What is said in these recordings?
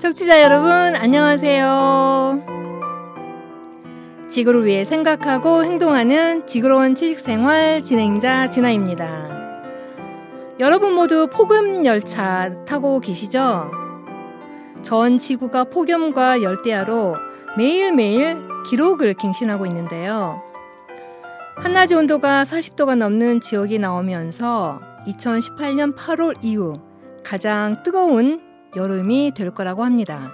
청취자 여러분 안녕하세요. 지구를 위해 생각하고 행동하는 지구로운 취식생활 진행자 진아입니다. 여러분 모두 폭염열차 타고 계시죠? 전 지구가 폭염과 열대야로 매일매일 기록을 갱신하고 있는데요. 한낮의 온도가 40도가 넘는 지역이 나오면서 2018년 8월 이후 가장 뜨거운 여름이 될 거라고 합니다.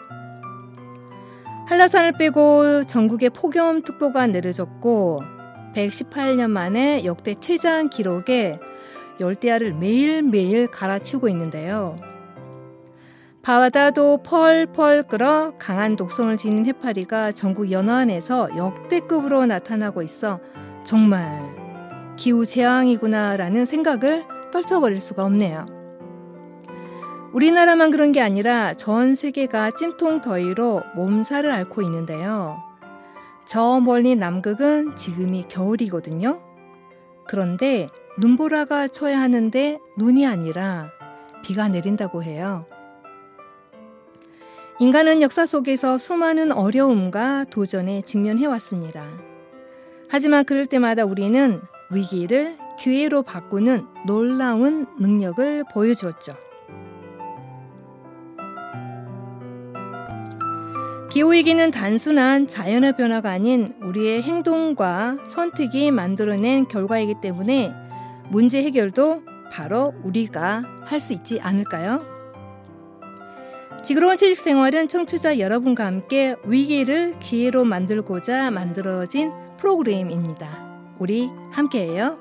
한라산을 빼고 전국에 폭염특보가 내려졌고 118년 만에 역대 최장 기록에 열대야를 매일매일 갈아치우고 있는데요. 바다도 펄펄 끓어 강한 독성을 지닌 해파리가 전국 연안에서 역대급으로 나타나고 있어 정말 기후재앙이구나라는 생각을 떨쳐버릴 수가 없네요. 우리나라만 그런 게 아니라 전 세계가 찜통 더위로 몸살을 앓고 있는데요. 저 멀리 남극은 지금이 겨울이거든요. 그런데 눈보라가 쳐야 하는데 눈이 아니라 비가 내린다고 해요. 인간은 역사 속에서 수많은 어려움과 도전에 직면해왔습니다. 하지만 그럴 때마다 우리는 위기를 기회로 바꾸는 놀라운 능력을 보여주었죠. 기후위기는 단순한 자연의 변화가 아닌 우리의 행동과 선택이 만들어낸 결과이기 때문에 문제 해결도 바로 우리가 할 수 있지 않을까요? 지구로운 취식생활은 청취자 여러분과 함께 위기를 기회로 만들고자 만들어진 프로그램입니다. 우리 함께해요.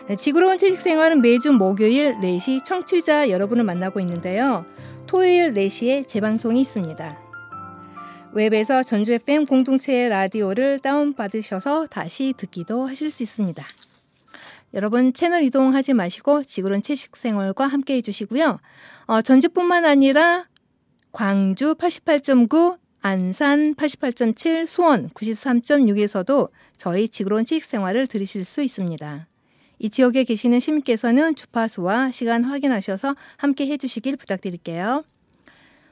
네, 지구로운 취식생활은 매주 목요일 4시 청취자 여러분을 만나고 있는데요. 토요일 4시에 재방송이 있습니다. 웹에서 전주 FM 공동체 라디오를 다운받으셔서 다시 듣기도 하실 수 있습니다. 여러분 채널 이동하지 마시고 지구로운 취식생활과 함께 해주시고요. 전주뿐만 아니라 광주 88.9, 안산 88.7, 수원 93.6에서도 저희 지구로운 취식생활을 들으실 수 있습니다. 이 지역에 계시는 시민께서는 주파수와 시간 확인하셔서 함께 해주시길 부탁드릴게요.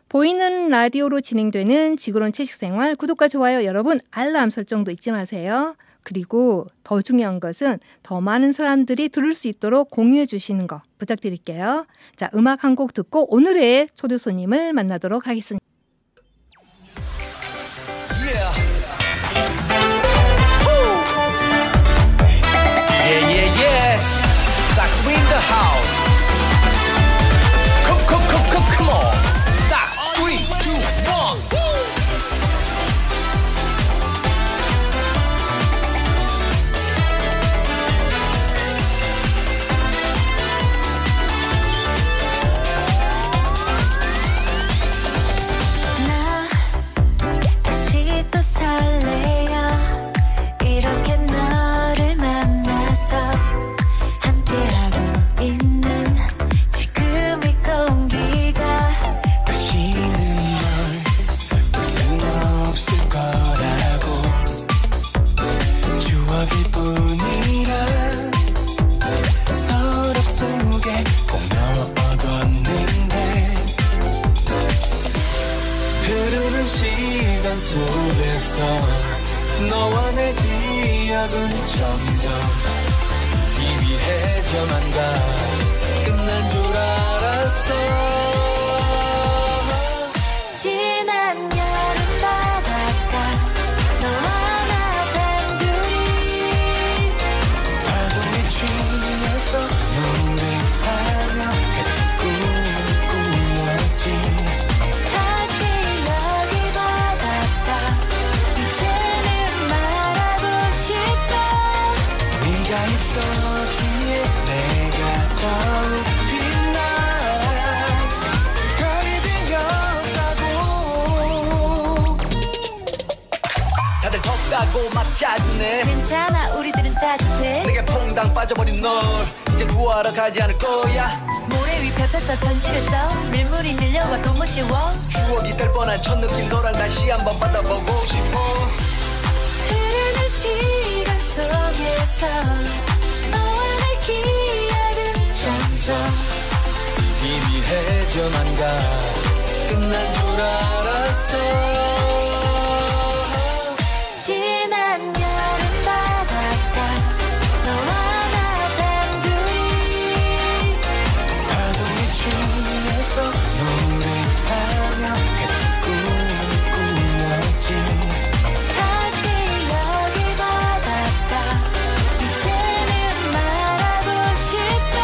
보이는 라디오로 진행되는 지구로운 취식생활 구독과 좋아요 여러분 알람 설정도 잊지 마세요. 그리고 더 중요한 것은 더 많은 사람들이 들을 수 있도록 공유해 주시는 거 부탁드릴게요. 자, 음악 한 곡 듣고 오늘의 초대 손님을 만나도록 하겠습니다. We in the house. Come on. Stop. 3, 2, 1. 나 다시 또 설레요. 이렇게 너를 만나서. 시간 속에서 너와 내 기억은 점점 희미해져만 가. 끝난 줄 알았어. 지난 여름 바닷가 너와 나 단둘이 파도에 쥐어서 노래하며 같은 꿈을 꾸었지. 있었기에 내가 더욱 빛나 별이 되었다고. 다들 덥다고 막 짜증내. 괜찮아 우리들은 따뜻해. 내게 퐁당 빠져버린 널 이제 구하러 가지 않을 거야. 모래 위 펴펴펴 편지를 써. 밀물이 밀려와도 못 지워. 추억이 될 뻔한 첫 느낌 너랑 다시 한번 받아보고 싶어. 흐르는 시간 속에서 너와 내 기억은 점점 희미해져만 가. 끝난 줄 알았어. 지난 여름 바닷가 너와 나 단둘이 파도에 취해서 노래하며 같은 꿈을 꾸었지. 다시 여기 바닷가 이제는 말하고 싶어.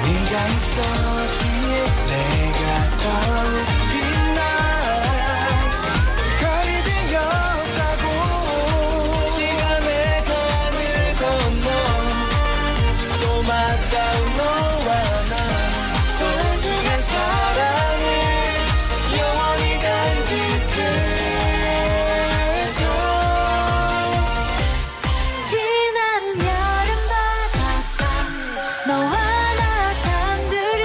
네가 있었기에 내가 더욱 빛나. 별이 되었다고. 시간의 강을 건너 또 맞닿은 너와 나 소중한 사랑을 영원히 간직해줘. 지난 여름 바닷가 너와 나 단둘이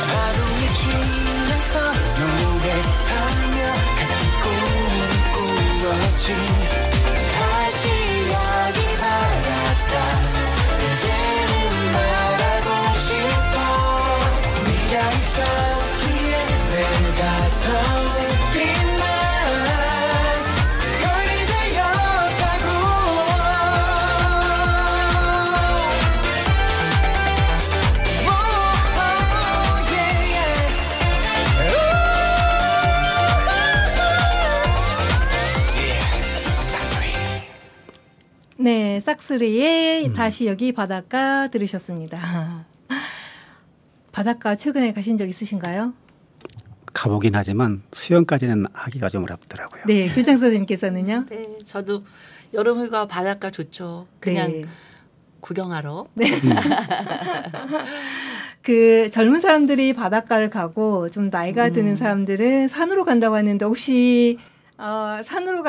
하루에 취해서 노래하며 같은 꿈을 꾸었지. 다시 여기 바닷가 이제는 말하고 싶어. 네가 있었기에 내가 더욱 빛나. 별이 되었다고. 네, 싹스리의 다시 여기 바닷가 들으셨습니다. 바닷가 최근에 가신 적 있으신가요? 가보긴 하지만 수영까지는 하기가 좀 어렵더라고요. 네, 교장 선생님께서는요? 네, 저도 여름휴가 바닷가 좋죠. 그냥 네. 구경하러. 그 젊은 사람들이 바닷가를 가고 좀 나이가 드는 사람들은 산으로 간다고 하는데 혹시 산으로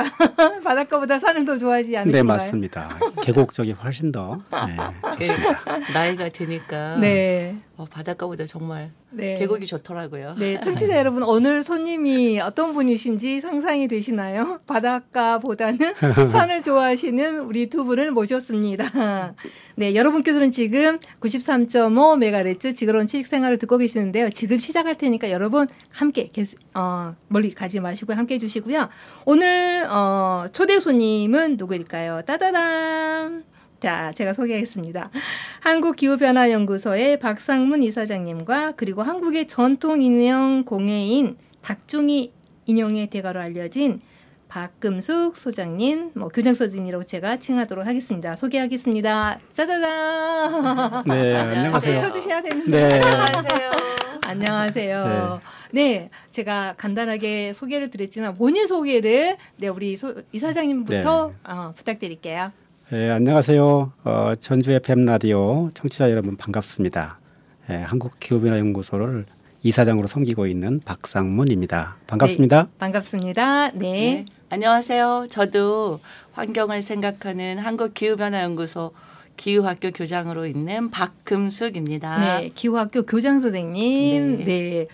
바닷가보다 산을 더 좋아하지 않으신가요? 네, 맞습니다. 계곡 쪽이 훨씬 더 좋습니다. 나이가 드니까 네. 바닷가보다 정말 네. 계곡이 좋더라고요. 네, 청취자 여러분 오늘 손님이 어떤 분이신지 상상이 되시나요? 바닷가보다는 산을 좋아하시는 우리 두 분을 모셨습니다. 네, 여러분께서는 지금 93.5MHz 지그러운 취직생활을 듣고 계시는데요. 지금 시작할 테니까 여러분 함께 멀리 가지 마시고 함께 해주시고요. 오늘 초대 손님은 누구일까요? 따다단. 자, 제가 소개하겠습니다. 한국기후변화연구소의 박상문 이사장님과 그리고 한국의 전통 인형 공예인 닭종이 인형의 대가로 알려진 박금숙 소장님, 교장 선생님이라고 제가 칭하도록 하겠습니다. 소개하겠습니다. 짜자잔. 네, 박수 안녕하세요. 쳐주셔야 되는데. 네. 안녕하세요. 안녕하세요. 네, 제가 간단하게 소개를 드렸지만 본인 소개를 우리 이사장님부터 부탁드릴게요. 네, 안녕하세요. 전주 FM 라디오 청취자 여러분 반갑습니다. 한국기후변화연구소를 이사장으로 섬기고 있는 박상문입니다. 반갑습니다. 네, 반갑습니다. 네. 네, 안녕하세요. 저도 환경을 생각하는 한국기후변화연구소 기후학교 교장으로 있는 박금숙입니다. 네, 기후학교 교장 선생님. 네,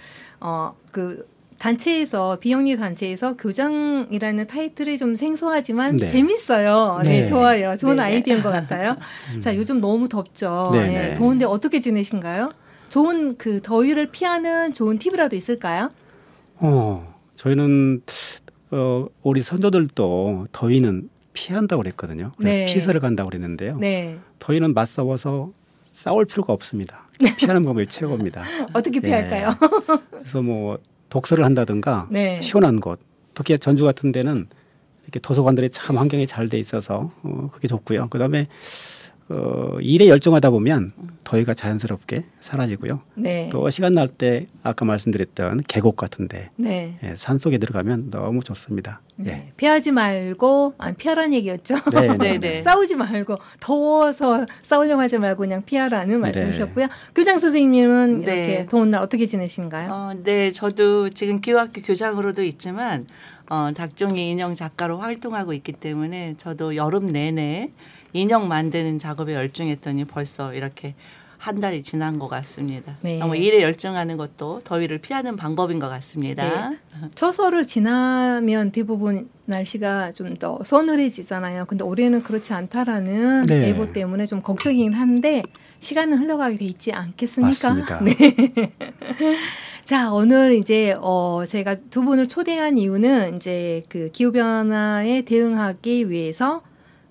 그 단체에서 비영리 단체에서 교장이라는 타이틀이 좀 생소하지만 재밌어요. 네, 좋아요. 좋은 아이디어인 것 같아요. 자, 요즘 너무 덥죠. 네, 더운데 어떻게 지내신가요? 좋은 그 더위를 피하는 좋은 팁이라도 있을까요? 저희는 우리 선조들도 더위는 피한다고 그랬거든요. 피서를 간다고 그랬는데요. 네. 더위는 맞서워서 싸울 필요가 없습니다. 피하는 방법이 최고입니다. 어떻게 피할까요? 그래서 독서를 한다든가 시원한 곳, 특히 전주 같은 데는 이렇게 도서관들이 참 환경이 잘 돼 있어서 그게 좋고요. 그다음에 일에 열중하다 보면 더위가 자연스럽게 사라지고요. 또 시간 날 때 아까 말씀드렸던 계곡 같은데 산속에 들어가면 너무 좋습니다. 피하지 말고 피하라는 얘기였죠. 네. 싸우지 말고 더워서 싸우려고 하지 말고 그냥 피하라는 말씀이셨고요. 교장 선생님은 이렇게 더운 날 어떻게 지내신가요? 네, 저도 지금 기후학교 교장으로도 있지만 닭종이 인형 작가로 활동하고 있기 때문에 저도 여름 내내 인형 만드는 작업에 열중했더니 벌써 이렇게 한 달이 지난 것 같습니다. 너무 일에 열중하는 것도 더위를 피하는 방법인 것 같습니다. 처서를 지나면 대부분 날씨가 좀 더 서늘해지잖아요. 근데 올해는 그렇지 않다라는 예보 때문에 좀 걱정이긴 한데 시간은 흘러가게 돼 있지 않겠습니까? 맞습니다. 네. 자, 오늘 이제 제가 두 분을 초대한 이유는 이제 그 기후 변화에 대응하기 위해서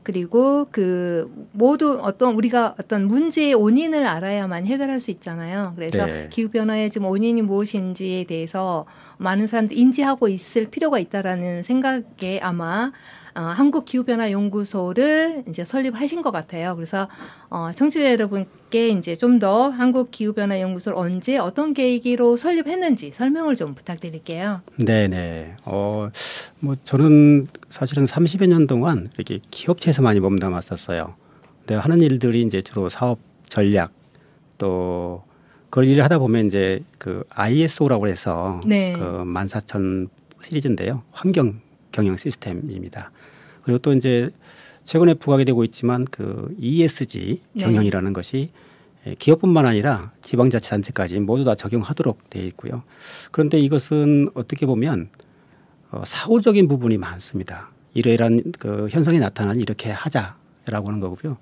그리고 그 모두 우리가 어떤 문제의 원인을 알아야만 해결할 수 있잖아요. 그래서 네. 기후 변화의 지금 원인이 무엇인지에 대해서 많은 사람들이 인지하고 있을 필요가 있다라는 생각에 아마 한국기후변화연구소를 이제 설립하신 것 같아요. 그래서 청취자 여러분께 이제 좀 더 한국기후변화연구소를 언제 어떤 계기로 설립했는지 설명을 좀 부탁드릴게요. 네네. 뭐 저는 사실은 30여 년 동안 이렇게 기업체에서 많이 몸담았었어요. 근데 하는 일들이 이제 주로 사업 전략 또 그걸 일을 하다 보면 이제 그 ISO라고 해서 네. 그 14,000 시리즈인데요. 환경 경영 시스템입니다. 그리고 또 이제 최근에 부각이 되고 있지만 그 ESG 경영이라는 것이 기업뿐만 아니라 지방자치단체까지 모두 다 적용하도록 되어 있고요. 그런데 이것은 어떻게 보면 사후적인 부분이 많습니다. 이러이러한 그 현상이 나타나니 이렇게 하자라고 하는 거고요.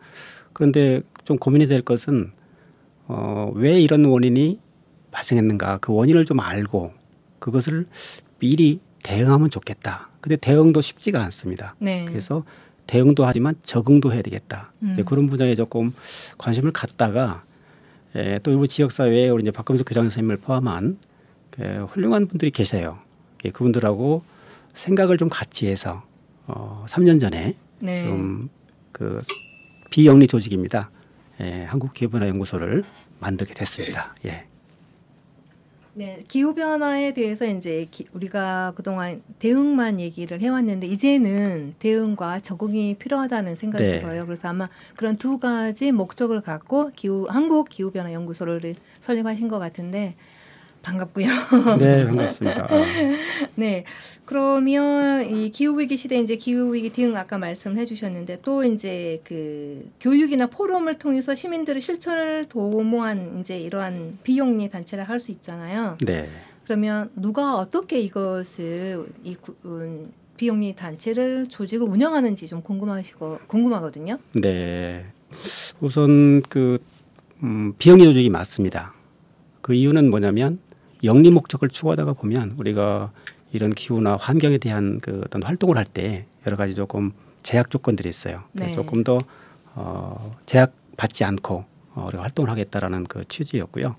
그런데 좀 고민이 될 것은 왜 이런 원인이 발생했는가 그 원인을 좀 알고 그것을 미리 대응하면 좋겠다. 근데 대응도 쉽지가 않습니다. 네. 그래서 대응도 하지만 적응도 해야 되겠다. 그런 분야에 조금 관심을 갖다가 또 우리 지역사회에 우리 이제 박금숙 교장 선생님을 포함한 훌륭한 분들이 계세요. 그분들하고 생각을 좀 같이 해서 3년 전에 네. 좀 그 비영리 조직입니다. 한국기후변화연구소를 만들게 됐습니다. 예. 네, 기후 변화에 대해서 이제 우리가 그동안 대응만 얘기를 해왔는데 이제는 대응과 적응이 필요하다는 생각이 네. 들어요. 그래서 아마 그런 두 가지 목적을 갖고 한국 기후 변화 연구소를 설립하신 것 같은데 반갑고요. 네, 반갑습니다. 네, 그러면 이 기후 위기 시대 이제 기후 위기 대응 아까 말씀을 해주셨는데 또 이제 그 교육이나 포럼을 통해서 시민들의 실천을 도모한 이제 이러한 비영리 단체를 할 수 있잖아요. 네. 그러면 누가 어떻게 이것을 비영리 단체를 조직을 운영하는지 좀 궁금하거든요. 네, 우선 그 비영리 조직이 맞습니다. 그 이유는 뭐냐면 영리 목적을 추구하다가 보면 우리가 이런 기후나 환경에 대한 그 어떤 활동을 할 때 여러 가지 조금 제약 조건들이 있어요. 그래서 네. 조금 더 제약 받지 않고 우리가 활동을 하겠다라는 그 취지였고요.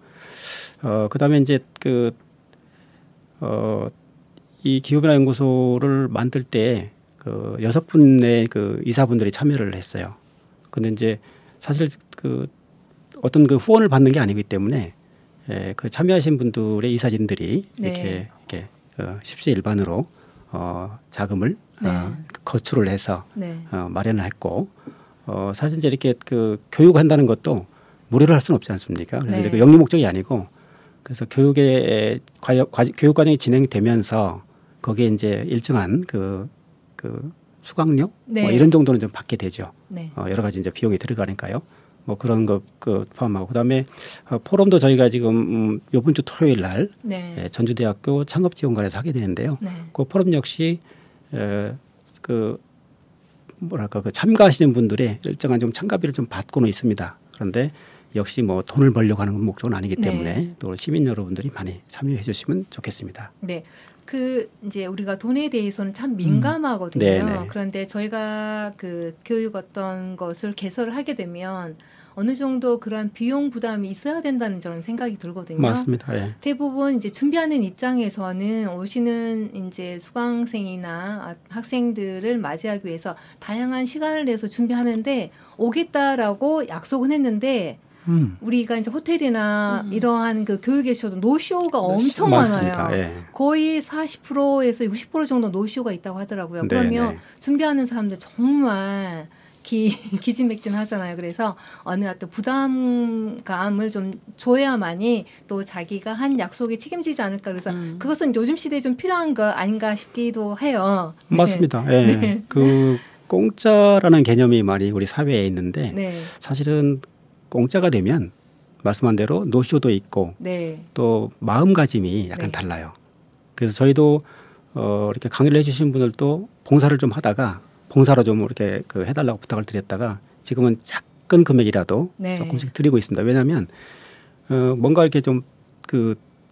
그다음에 이제 이 기후변화연구소를 만들 때 그 6분의 그 이사분들이 참여를 했어요. 근데 이제 사실 그 어떤 그 후원을 받는 게 아니기 때문에 그 참여하신 분들의 이사진들이 네. 이렇게 십시일반으로 자금을 거출을 해서 네. 마련을 했고 사실 이제 이렇게 그 교육한다는 것도 무료로 할 수는 없지 않습니까? 그래서 네. 이제 그 영리 목적이 아니고 그래서 교육 과정이 진행되면서 거기에 이제 일정한 그 수강료 네. 뭐 이런 정도는 좀 받게 되죠. 네. 여러 가지 이제 비용이 들어가니까요. 뭐 그런 거 포함하고 그다음에 포럼도 저희가 지금 이번 주 토요일 날 네. 전주대학교 창업지원관에서 하게 되는데요. 네. 그 포럼 역시 그 참가하시는 분들의 일정한 좀 참가비를 좀 받고는 있습니다. 그런데 역시 뭐 돈을 벌려고 하는 목적은 아니기 때문에 네. 또 시민 여러분들이 많이 참여해 주시면 좋겠습니다. 네. 그 이제 우리가 돈에 대해서는 참 민감하거든요. 네네. 그런데 저희가 그 교육 어떤 것을 개설을 하게 되면 어느 정도 그러한 비용 부담이 있어야 된다는 저는 생각이 들거든요. 맞습니다. 예. 대부분 이제 준비하는 입장에서는 오시는 이제 수강생이나 학생들을 맞이하기 위해서 다양한 시간을 내서 준비하는데 오겠다라고 약속은 했는데 우리가 이제 호텔이나 이러한 그 교육에서도 노쇼가 엄청 맞습니다. 많아요. 예. 거의 40%에서 60% 정도 노쇼가 있다고 하더라고요. 네, 그러면 네. 준비하는 사람들 정말 기진맥진하잖아요. 그래서 어느 어떤 부담감을 좀 줘야만이 또 자기가 한 약속에 책임지지 않을까. 그래서 그것은 요즘 시대에 좀 필요한 거 아닌가 싶기도 해요. 맞습니다. 네. 예. 네. 그 공짜라는 개념이 많이 우리 사회에 있는데 네. 사실은 공짜가 되면 말씀한 대로 노쇼도 있고 네. 또 마음가짐이 약간 네. 달라요. 그래서 저희도 이렇게 강의를 해주신 분들도 봉사를 좀 하다가 봉사로 좀 이렇게 해달라고 부탁을 드렸다가 지금은 작은 금액이라도 네. 조금씩 드리고 있습니다. 왜냐하면 뭔가 이렇게 좀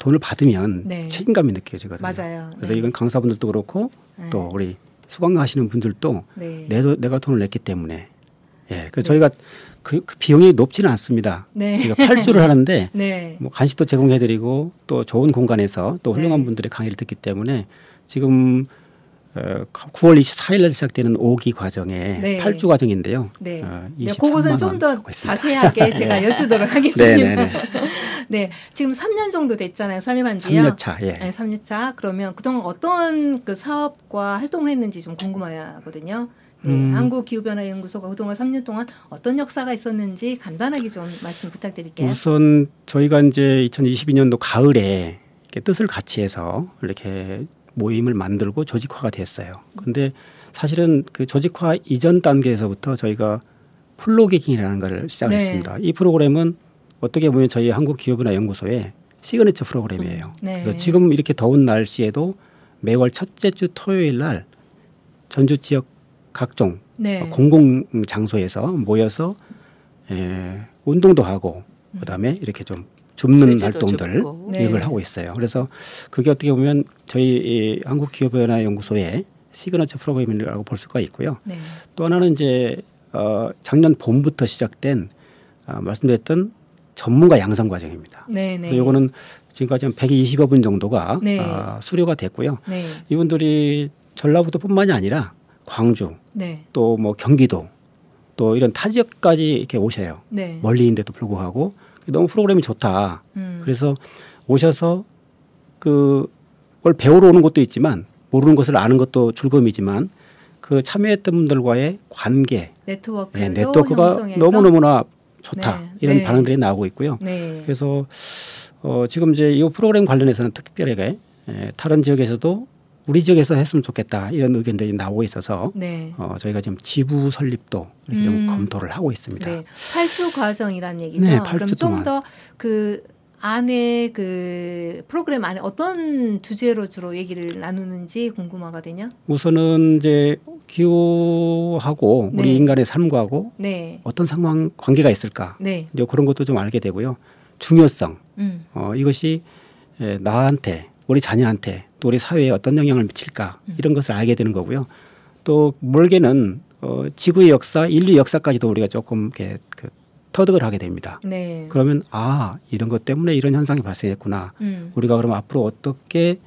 돈을 받으면 네. 책임감이 느껴지거든요. 맞아요. 그래서 네. 이건 강사분들도 그렇고 네. 또 우리 수강하시는 분들도 네. 내가 돈을 냈기 때문에 예, 그래서 저희가 그 비용이 높지는 않습니다. 네. 그러니까 8주를 하는데 네. 뭐 간식도 제공해드리고 또 좋은 공간에서 또 훌륭한 네. 분들의 강의를 듣기 때문에 지금 9월 24일 날 시작되는 5기 과정에 네. 8주 과정인데요. 네. 23만 그것은 좀 더 자세하게 제가 여쭈도록 하겠습니다. 네네네. 네, 지금 3년 정도 됐잖아요. 설립한 지요. 3년 차. 예. 네, 3년 차. 그러면 그동안 어떤 그 사업과 활동을 했는지 좀 궁금하거든요. 네, 한국기후변화연구소가 그동안 3년 동안 어떤 역사가 있었는지 간단하게 좀 말씀 부탁드릴게요. 우선 저희가 이제 2022년도 가을에 이렇게 뜻을 같이 해서 이렇게 모임을 만들고 조직화가 됐어요. 그런데 사실은 그 조직화 이전 단계에서부터 저희가 플로기킹이라는 걸 시작을 했습니다. 이 프로그램은 어떻게 보면 저희 한국기후변화연구소의 시그니처 프로그램이에요. 네. 그래서 지금 이렇게 더운 날씨에도 매월 첫째 주 토요일 날 전주 지역 각종 네. 공공 장소에서 모여서 운동도 하고 그다음에 이렇게 좀 줍는 활동들 이걸 하고 있어요. 그래서 그게 어떻게 보면 저희 한국기후변화연구소의 시그너처 프로그램이라고 볼 수가 있고요. 네. 또 하나는 이제 작년 봄부터 시작된 말씀드렸던 전문가 양성 과정입니다. 네, 네. 그래서 이거는 지금까지 한 120여 분 정도가 네. 수료가 됐고요. 네. 이분들이 전라북도뿐만이 아니라 광주, 네. 또 뭐 경기도, 또 이런 타 지역까지 이렇게 오셔요. 네. 멀리인데도 불구하고 너무 프로그램이 좋다. 그래서 오셔서 그걸 배우러 오는 것도 있지만 모르는 것을 아는 것도 즐거움이지만 그 참여했던 분들과의 관계, 네트워크가 너무너무나 좋다. 네. 이런 네. 반응들이 나오고 있고요. 네. 그래서 지금 이제 이 프로그램 관련해서는 특별하게 다른 지역에서도 우리 지역에서 했으면 좋겠다 이런 의견들이 나오고 있어서 네. 저희가 지금 지부 설립도 이렇게 좀 검토를 하고 있습니다. 네. 8주 과정이란 얘기죠. 네, 그럼 좀 더 그 안에 그 프로그램 안에 어떤 주제로 주로 얘기를 나누는지 궁금하거든요. 우선은 이제 기후하고 네. 우리 인간의 삶과하고 네. 어떤 상황 관계가 있을까? 네. 이제 그런 것도 좀 알게 되고요. 중요성 이것이 나한테 우리 자녀한테 또 우리 사회에 어떤 영향을 미칠까 이런 것을 알게 되는 거고요. 또 멀게는 지구의 역사, 인류 역사까지도 우리가 조금 이렇게 터득을 하게 됩니다. 네. 그러면 이런 것 때문에 이런 현상이 발생했구나. 우리가 그럼 앞으로 어떻게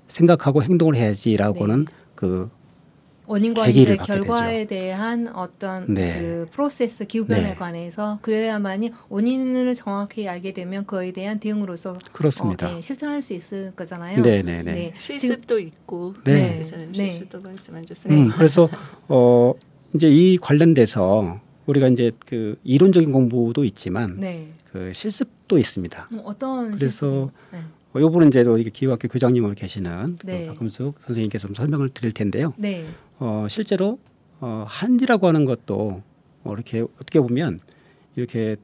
생각하고 행동을 해야지라고는 네. 그 원인과 이제 결과에 되죠. 대한 어떤 네. 그 프로세스 기후변화에 네. 관해서 그래야만이 원인을 정확히 알게 되면 그에 대한 대응으로서 그렇습니다. 네, 실천할 수 있을 거잖아요. 네네네. 네. 실습도 있고 네. 실습도 말씀해 주세요. 네. 그래서 이제 이 관련돼서 우리가 이제 그 이론적인 공부도 있지만 네. 그 실습도 있습니다. 어떤 그래서 네. 이 부분은 이제 기후학교 교장님으로 계시는 네. 박금숙 선생님께서 좀 설명을 드릴 텐데요. 네. 실제로 한지라고 하는 것도 이렇게 어떻게 보면 이렇게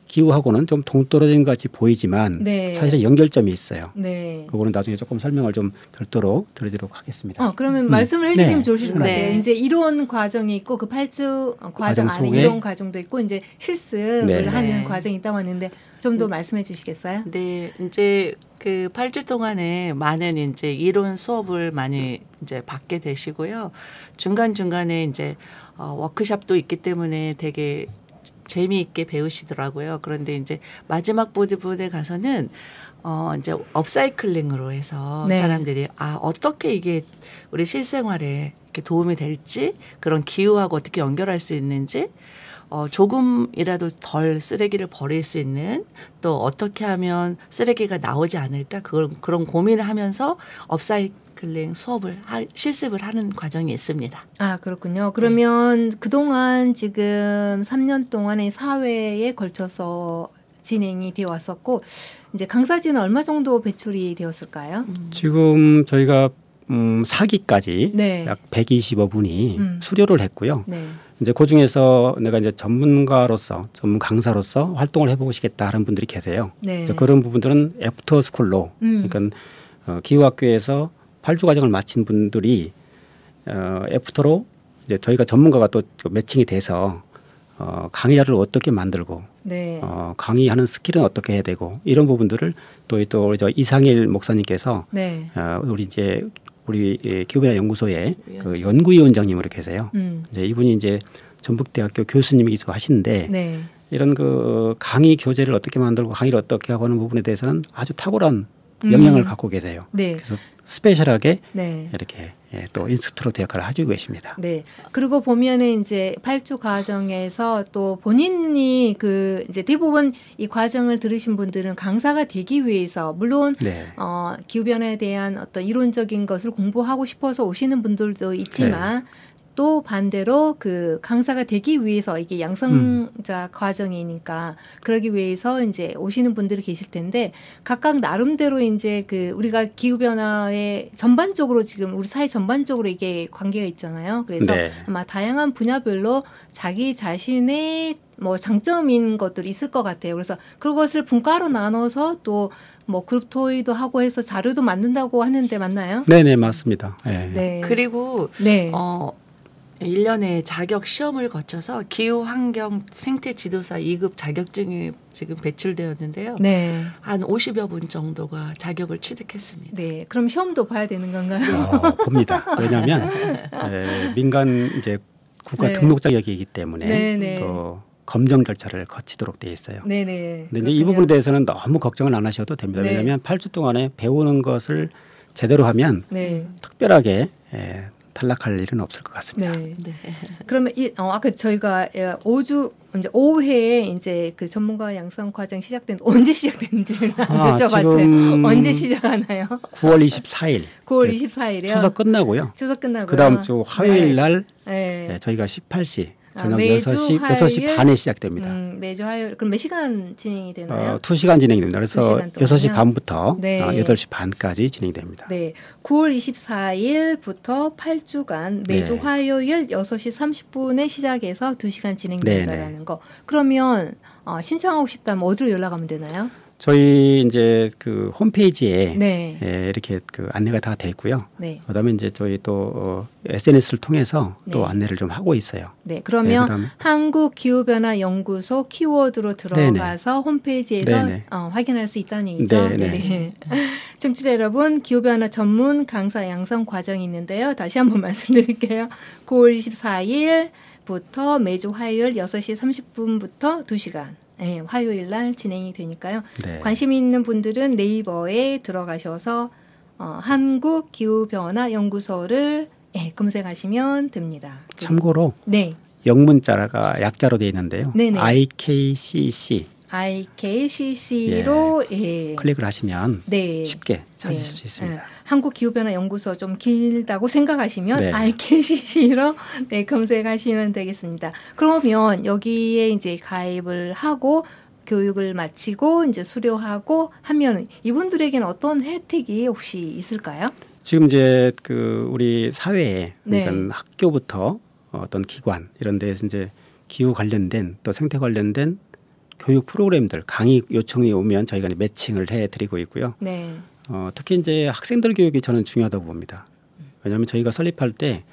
기후하고는 좀 동떨어진 것 같이 보이지만 네. 사실은 연결점이 있어요. 네. 그거는 나중에 조금 설명을 좀 별도로 드리도록 하겠습니다. 그러면 말씀을 해주시면 네. 좋으실 것 같아요. 네. 이제 이론 과정이 있고 그 8주 과정 안에 속에 이론 과정도 있고 이제 실습을 네. 하는 과정이 있다고 하는데 좀 더 말씀해 주시겠어요? 네, 이제 그 8주 동안에 많은 이제 이론 수업을 많이 이제 받게 되시고요. 중간중간에 이제 워크숍도 있기 때문에 되게 재미있게 배우시더라고요. 그런데 이제 마지막 부분에 가서는 이제 업사이클링으로 해서 네. 사람들이 어떻게 이게 우리 실생활에 이렇게 도움이 될지 그런 기후하고 어떻게 연결할 수 있는지 조금이라도 덜 쓰레기를 버릴 수 있는 또 어떻게 하면 쓰레기가 나오지 않을까 그런 고민을 하면서 업사이클링 실습을 하는 과정이 있습니다. 그렇군요. 그러면 그동안 지금 3년 동안의 사회에 걸쳐서 진행이 되어 왔었고 이제 강사진은 얼마 정도 배출이 되었을까요? 지금 저희가 4기까지 네. 약 120여분이 수료를 했고요. 네. 이제 그 중에서 내가 이제 전문 강사로서 활동을 해보고 싶겠다 하는 분들이 계세요. 네. 이제 그런 부분들은 애프터 스쿨로 그러니까 기후학교에서 8주 과정을 마친 분들이 애프터로 이제 저희가 전문가가 또 매칭이 돼서 강의자를 어떻게 만들고 네. 강의하는 스킬은 어떻게 해야 되고 이런 부분들을 또 저 이상일 목사님께서 네. 우리 기후변화 연구소의 그 연구위원장님으로 계세요. 이제 이분이 이제 전북대학교 교수님이기도 하신데 네. 이런 그 강의 교재를 어떻게 만들고 강의를 어떻게 하고 하는 부분에 대해서는 아주 탁월한 역량을 갖고 계세요. 네. 그래서 스페셜하게 네. 이렇게 또 인스트루터 역할을 해주고 계십니다. 네. 그리고 보면은 이제 8주 과정에서 또 본인이 이제 대부분 이 과정을 들으신 분들은 강사가 되기 위해서 물론 네. 기후변화에 대한 어떤 이론적인 것을 공부하고 싶어서 오시는 분들도 있지만 네. 또 반대로 그 강사가 되기 위해서 이게 양성자 과정이니까 그러기 위해서 이제 오시는 분들이 계실 텐데 각각 나름대로 이제 우리가 기후 변화에 전반적으로 지금 우리 사회 전반적으로 이게 관계가 있잖아요. 그래서 네. 아마 다양한 분야별로 자기 자신의 뭐 장점인 것들이 있을 것 같아요. 그래서 그것을 분과로 나눠서 또 뭐 그룹 토의도 하고 해서 자료도 만든다고 하는데 맞나요? 네네 맞습니다. 네. 네. 그리고 네. 1년에 자격 시험을 거쳐서 기후환경 생태지도사 2급 자격증이 지금 배출되었는데요. 네. 한 50여 분 정도가 자격을 취득했습니다. 네. 그럼 시험도 봐야 되는 건가요? 봅니다. 왜냐하면 민간 이제 국가 네. 등록 자격이기 때문에 네네. 또 검정 절차를 거치도록 돼 있어요. 네네. 근데 이제 이 부분에 대해서는 너무 걱정을 안 하셔도 됩니다. 네. 왜냐하면 8주 동안에 배우는 것을 제대로 하면 네. 특별하게 탈락할 일은 없을 것 같습니다. 네. 네. 그러면 아까 저희가 5주 이제 오후에 이제 그 전문가 양성 과정 언제 시작된지를 여쭤봤어요. 언제 시작하나요? 9월 24일. 9월 24일이요. 추석 끝나고요. 추석 끝나고요. 그다음 주 화요일 날 네. 저희가 18시 저녁 매주 6시 반에 시작됩니다. 매주 화요일. 그럼 몇 시간 진행이 되나요? 2시간 진행됩니다. 그래서 6시 반부터 네. 8시 반까지 진행됩니다. 네. 9월 24일부터 8주간 매주 네. 화요일 6시 30분에 시작해서 2시간 진행된다라는 거. 그러면 신청하고 싶다면 어디로 연락하면 되나요? 저희 이제 그 홈페이지에 네. 이렇게 그 안내가 다 돼 있고요. 네. 그다음에 이제 저희 또 SNS를 통해서 또 네. 안내를 좀 하고 있어요. 네, 그러면 그다음에 한국기후변화연구소 키워드로 들어가서 네네. 홈페이지에서 확인할 수 있다는 얘기죠. 네. 청취자 여러분, 기후변화 전문 강사 양성 과정이 있는데요. 다시 한번 말씀드릴게요. 9월 24일부터 매주 화요일 6시 30분부터 2시간. 네, 화요일 날 진행이 되니까요. 네. 관심 있는 분들은 네이버에 들어가셔서 한국기후변화연구소를 검색하시면 됩니다. 참고로 네. 영문자가 약자로 되어 있는데요. 네네. IKCC로 클릭을 하시면 쉽게 찾으실 수 있습니다. 한국기후변화연구소 좀 길다고 생각하시면 IKCC로 검색하시면 되겠습니다. 그러면 여기에 이제 가입을 하고 교육을 마치고 이제 수료하고 하면 이분들에게는 어떤 혜택이 혹시 있을까요? 지금 이제 우리 사회에 그러니까 학교부터 어떤 기관 이런 데에서 이제 기후 관련된 또 생태 관련된 교육 프로그램들 강의 요청이 오면 저희가 이제 매칭을 해드리고 있고요. 네. 특히 이제 학생들 교육이 저는 중요하다고 봅니다. 왜냐하면 저희가 설립할 때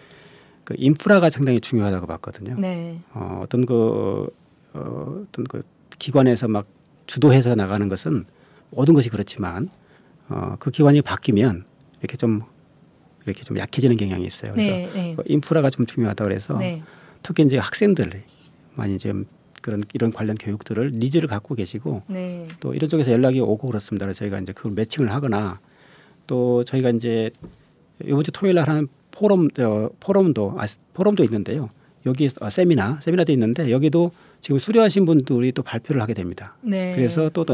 그 인프라가 상당히 중요하다고 봤거든요. 네. 어떤 그 기관에서 막 주도해서 나가는 것은 모든 것이 그렇지만 그 기관이 바뀌면 이렇게 좀 약해지는 경향이 있어요. 그래서 인프라가 좀 중요하다 그래서 특히 이제 학생들 많이 좀 이런 관련 교육들을 니즈를 갖고 계시고 또 이런 쪽에서 연락이 오고 그렇습니다. 그래서 저희가 이제 그걸 매칭을 하거나 또 저희가 이제 이번 주 토요일 날 하는 포럼도 있는데요. 여기 세미나도 있는데 여기도 지금 수료하신 분들이 또 발표를 하게 됩니다. 네. 그래서 또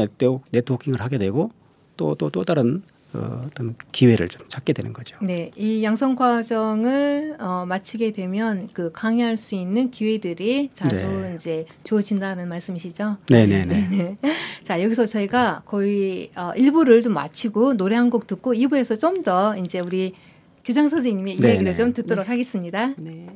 네트워킹을 하게 되고 또 다른 어떤 기회를 좀 찾게 되는 거죠. 네, 이 양성 과정을 마치게 되면 강의할 수 있는 기회들이 자주 이제 주어진다는 말씀이시죠? 네네네. 자, 여기서 저희가 거의 1부를 좀 마치고 노래 한 곡 듣고 2부에서 좀 더 이제 우리 교장 선생님의 이야기를 좀 듣도록 하겠습니다. 네.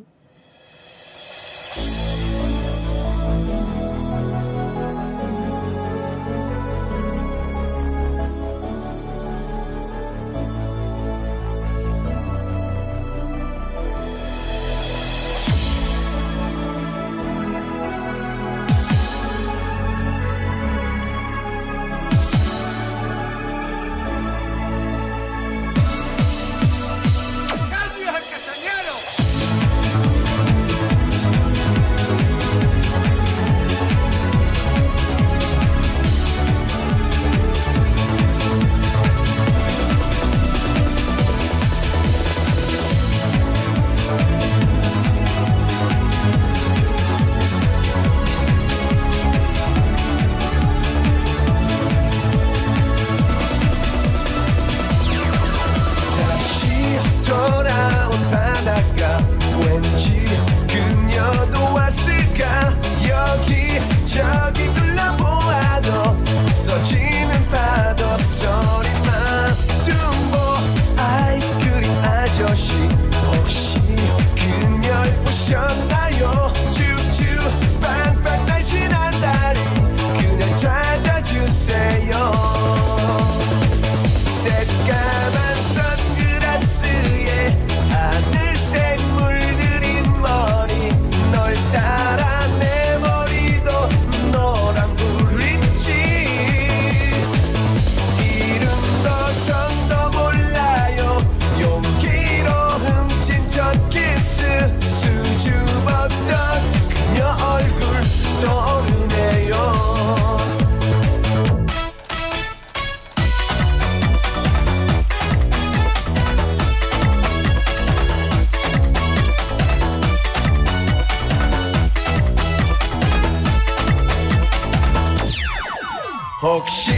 혹시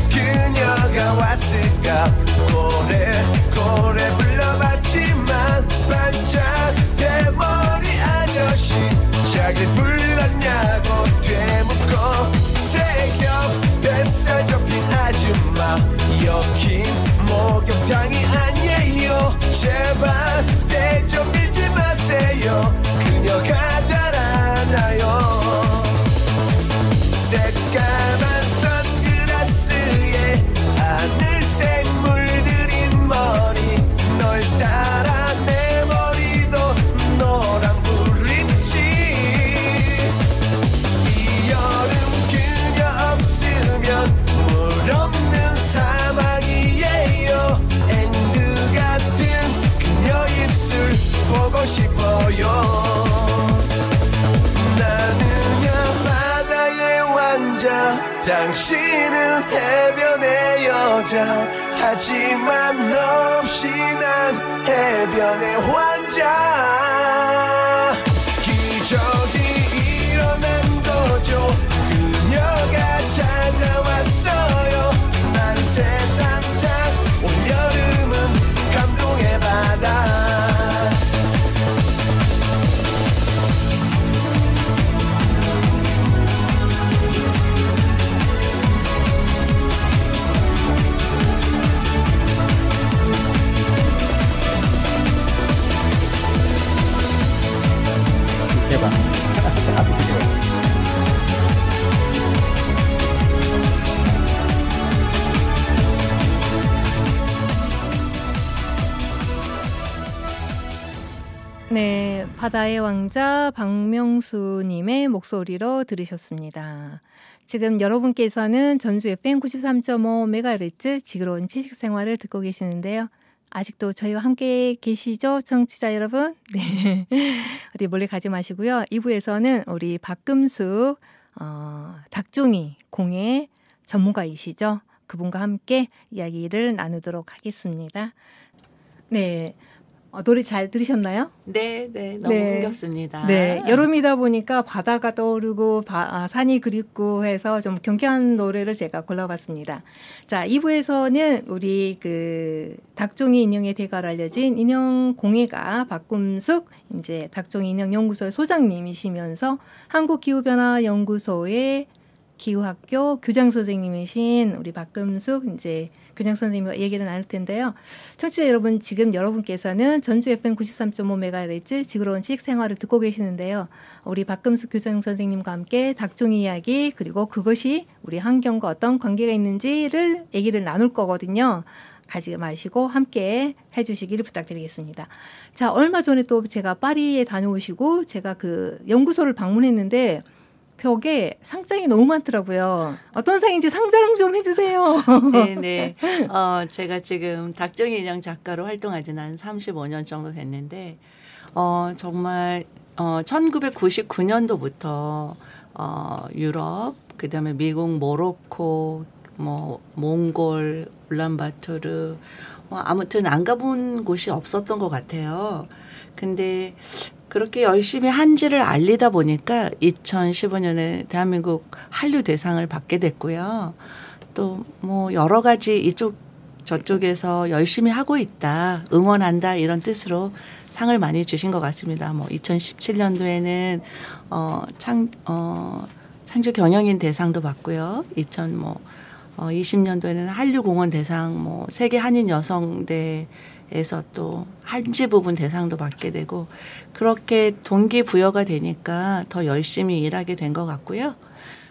그녀가 왔을까 고래 불러봤지만 반짝 대머리 아저씨 자기를 불렀냐고 되묻고 새벽 뱃살 접힌 아줌마 여긴 목욕탕이 아니에요 제발 때 좀 밀지 마세요 그녀가 달아나요 새까만 선글라스에 하늘색 물들인 머리 널 따라 내 머리도 노란불인지 이 여름 그녀 없으면 물 없는 사막이에요 앵두 같은 그녀 입술 보고 싶어요 당신은 해변의 여자 하지만 너 없이 난 해변의 환자 기적이 일어난 거죠 그녀가 찾아왔어요 난 세상 참 올여름은 감동의 바다 네, 바다의 왕자 박명수님의 목소리로 들으셨습니다. 지금 여러분께서는 전주 FM 93.5MHz 지그러운 채식생활을 듣고 계시는데요. 아직도 저희와 함께 계시죠? 청취자 여러분? 네. 어디 멀리 가지 마시고요. 2부에서는 우리 박금숙 닭종이 공예 전문가이시죠? 그분과 함께 이야기를 나누도록 하겠습니다. 네. 노래 잘 들으셨나요? 네, 너무 흥겹습니다. 네, 여름이다 보니까 바다가 떠오르고 산이 그립고 해서 좀 경쾌한 노래를 제가 골라봤습니다. 자, 2부에서는 우리 그 닭종이 인형의 대가로 알려진 인형 공예가 박금숙 이제 닭종이 인형 연구소의 소장님이시면서 한국기후변화연구소의 기후학교 교장 선생님이신 우리 박금숙 이제 교장 선생님과 얘기를 나눌 텐데요. 청취자 여러분, 지금 여러분께서는 전주 FM 93.5MHz 지그러운 지식생활을 듣고 계시는데요. 우리 박금숙 교장 선생님과 함께 닭종이 이야기 그리고 그것이 우리 환경과 어떤 관계가 있는지를 얘기를 나눌 거거든요. 가지 마시고 함께 해주시기를 부탁드리겠습니다. 자, 얼마 전에 또 제가 파리에 다녀오시고 제가 그 연구소를 방문했는데 벽에 상장이 너무 많더라고요. 어떤 상인지 상자랑 좀 해주세요. 네. 제가 지금 닭종이 인형 작가로 활동한 지는 한 35년 정도 됐는데 정말 1999년도부터 유럽, 그다음에 미국, 모로코, 몽골, 울란바토르 아무튼 안 가본 곳이 없었던 것 같아요. 근데 그렇게 열심히 한지를 알리다 보니까 2015년에 대한민국 한류 대상을 받게 됐고요. 또 여러 가지 이쪽 저쪽에서 열심히 하고 있다, 응원한다 이런 뜻으로 상을 많이 주신 것 같습니다. 2017년도에는 창조 경영인 대상도 받고요. 2020년도에는 한류공헌 대상, 세계 한인 여성대에서 또 한지 부분 대상도 받게 되고 그렇게 동기부여가 되니까 더 열심히 일하게 된 것 같고요.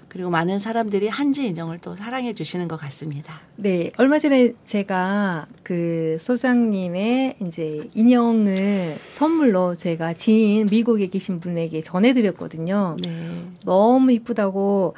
그리고 많은 사람들이 한지 인형을 또 사랑해 주시는 것 같습니다. 네, 얼마 전에 제가 그 소장님의 이제 인형을 선물로 제가 지인 미국에 계신 분에게 전해드렸거든요. 네. 너무 이쁘다고.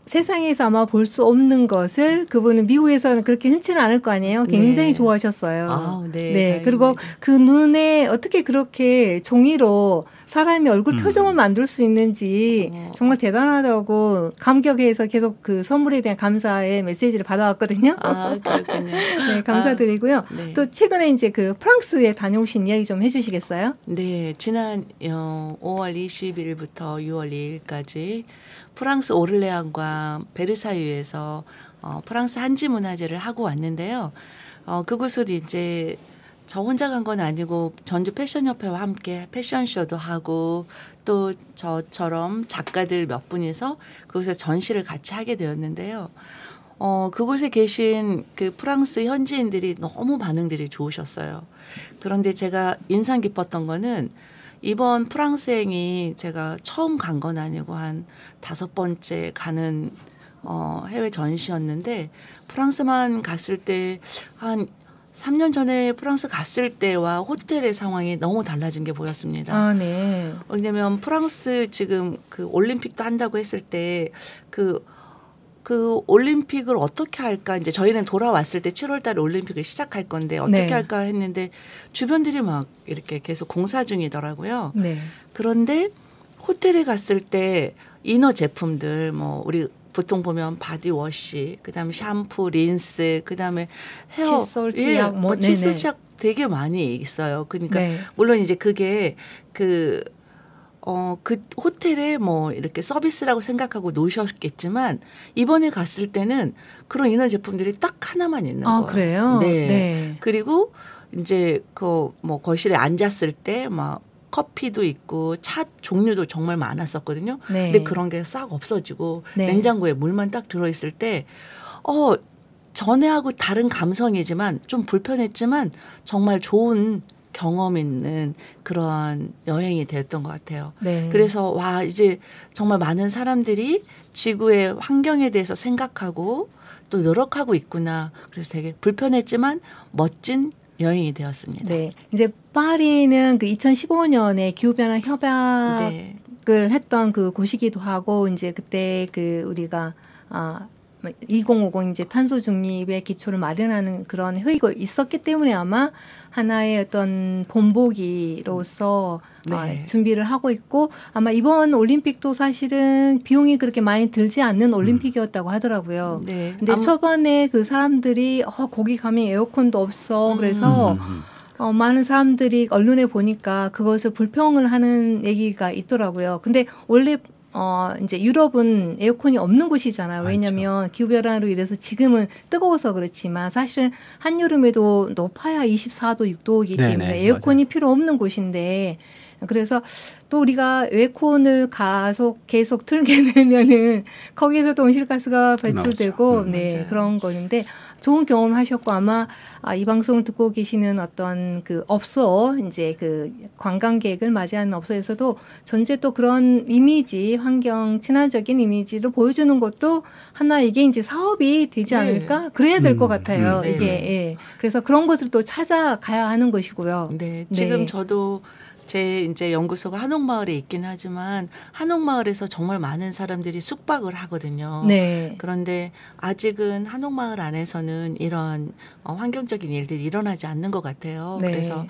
세상에서 아마 볼 수 없는 것을 그분은 미국에서는 그렇게 흔치는 않을 거 아니에요. 굉장히 네. 좋아하셨어요. 네. 네. 그리고 그 눈에 어떻게 그렇게 종이로 사람의 얼굴 표정을 만들 수 있는지 정말 대단하다고 감격해서 계속 그 선물에 대한 감사의 메시지를 받아왔거든요. 그렇군요. 네, 감사드리고요. 네. 또 최근에 이제 그 프랑스에 다녀오신 이야기 좀 해주시겠어요? 네, 지난 5월 20일부터 6월 2일까지 프랑스 오를레안과 베르사유에서 프랑스 한지 문화제를 하고 왔는데요. 그곳은 이제 저 혼자 간 건 아니고 전주 패션협회와 함께 패션쇼도 하고 또 저처럼 작가들 몇 분이서 그곳에 전시를 같이 하게 되었는데요. 그곳에 계신 그 프랑스 현지인들이 너무 반응들이 좋으셨어요. 그런데 제가 인상 깊었던 거는 이번 프랑스행이 제가 처음 간 건 아니고 한 5번째 가는 해외 전시였는데 프랑스만 갔을 때 한 3년 전에 프랑스 갔을 때와 호텔의 상황이 너무 달라진 게 보였습니다. 아, 네. 왜냐하면 프랑스 지금 그 올림픽도 한다고 했을 때 그 올림픽을 어떻게 할까 이제 저희는 돌아왔을 때 7월 달에 올림픽을 시작할 건데 어떻게 네. 할까 했는데 주변들이 막 이렇게 계속 공사 중이더라고요. 네. 그런데 호텔에 갔을 때 이너 제품들 뭐 우리 보통 보면 바디워시, 그다음에 샴푸, 린스, 그다음에 헤어, 칫솔, 치약, 뭐 칫솔, 치약 되게 많이 있어요. 그러니까 네. 물론 이제 그게 그 호텔에 뭐 이렇게 서비스라고 생각하고 놓으셨겠지만 이번에 갔을 때는 그런 이너 제품들이 딱 하나만 있는 거예요. 그래요? 네. 네. 그리고 이제 그 뭐 거실에 앉았을 때 막 커피도 있고 차 종류도 정말 많았었거든요. 네. 근데 그런 게 싹 없어지고 네. 냉장고에 물만 딱 들어있을 때 전에하고 다른 감성이지만 좀 불편했지만 정말 좋은 경험 있는 그런 여행이 되었던 것 같아요. 네. 그래서 와 이제 정말 많은 사람들이 지구의 환경에 대해서 생각하고 또 노력하고 있구나. 그래서 되게 불편했지만 멋진 여행이 되었습니다. 네. 이제 파리는 그 2015년에 기후변화 협약을 네. 했던 그 곳이기도 하고 이제 그때 그 우리가 2050 이제 탄소 중립의 기초를 마련하는 그런 회의가 있었기 때문에 아마 하나의 어떤 본보기로서 네. 준비를 하고 있고 아마 이번 올림픽도 사실은 비용이 그렇게 많이 들지 않는 올림픽이었다고 하더라고요. 네. 근데 초반에 그 사람들이 거기 가면 에어컨도 없어. 그래서 많은 사람들이 언론에 보니까 그것을 불평을 하는 얘기가 있더라고요. 근데 원래 이제 유럽은 에어컨이 없는 곳이잖아요. 왜냐하면 기후변화로 인해서 지금은 뜨거워서 그렇지만 사실은 한여름에도 높아야 24도, 6도이기 때문에 네네, 에어컨이 맞아요. 필요 없는 곳인데 그래서 또 우리가 에어컨을 계속 틀게 되면은 거기에서도 온실가스가 배출되고 네, 맞아요. 그런 거는데 좋은 경험을 하셨고 아마 이 방송을 듣고 계시는 어떤 그 업소 이제 그 관광객을 맞이하는 업소에서도 전주에 또 그런 이미지 환경 친화적인 이미지를 보여주는 것도 하나 이게 이제 사업이 되지 않을까 그래야 될 것 같아요. 네. 이게 예. 그래서 그런 것을 또 찾아가야 하는 것이고요. 네, 지금 네. 저도 제 이제 연구소가 한옥마을에 있긴 하지만 한옥마을에서 정말 많은 사람들이 숙박을 하거든요. 네. 그런데 아직은 한옥마을 안에서는 이런 환경적인 일들이 일어나지 않는 것 같아요. 네. 그래서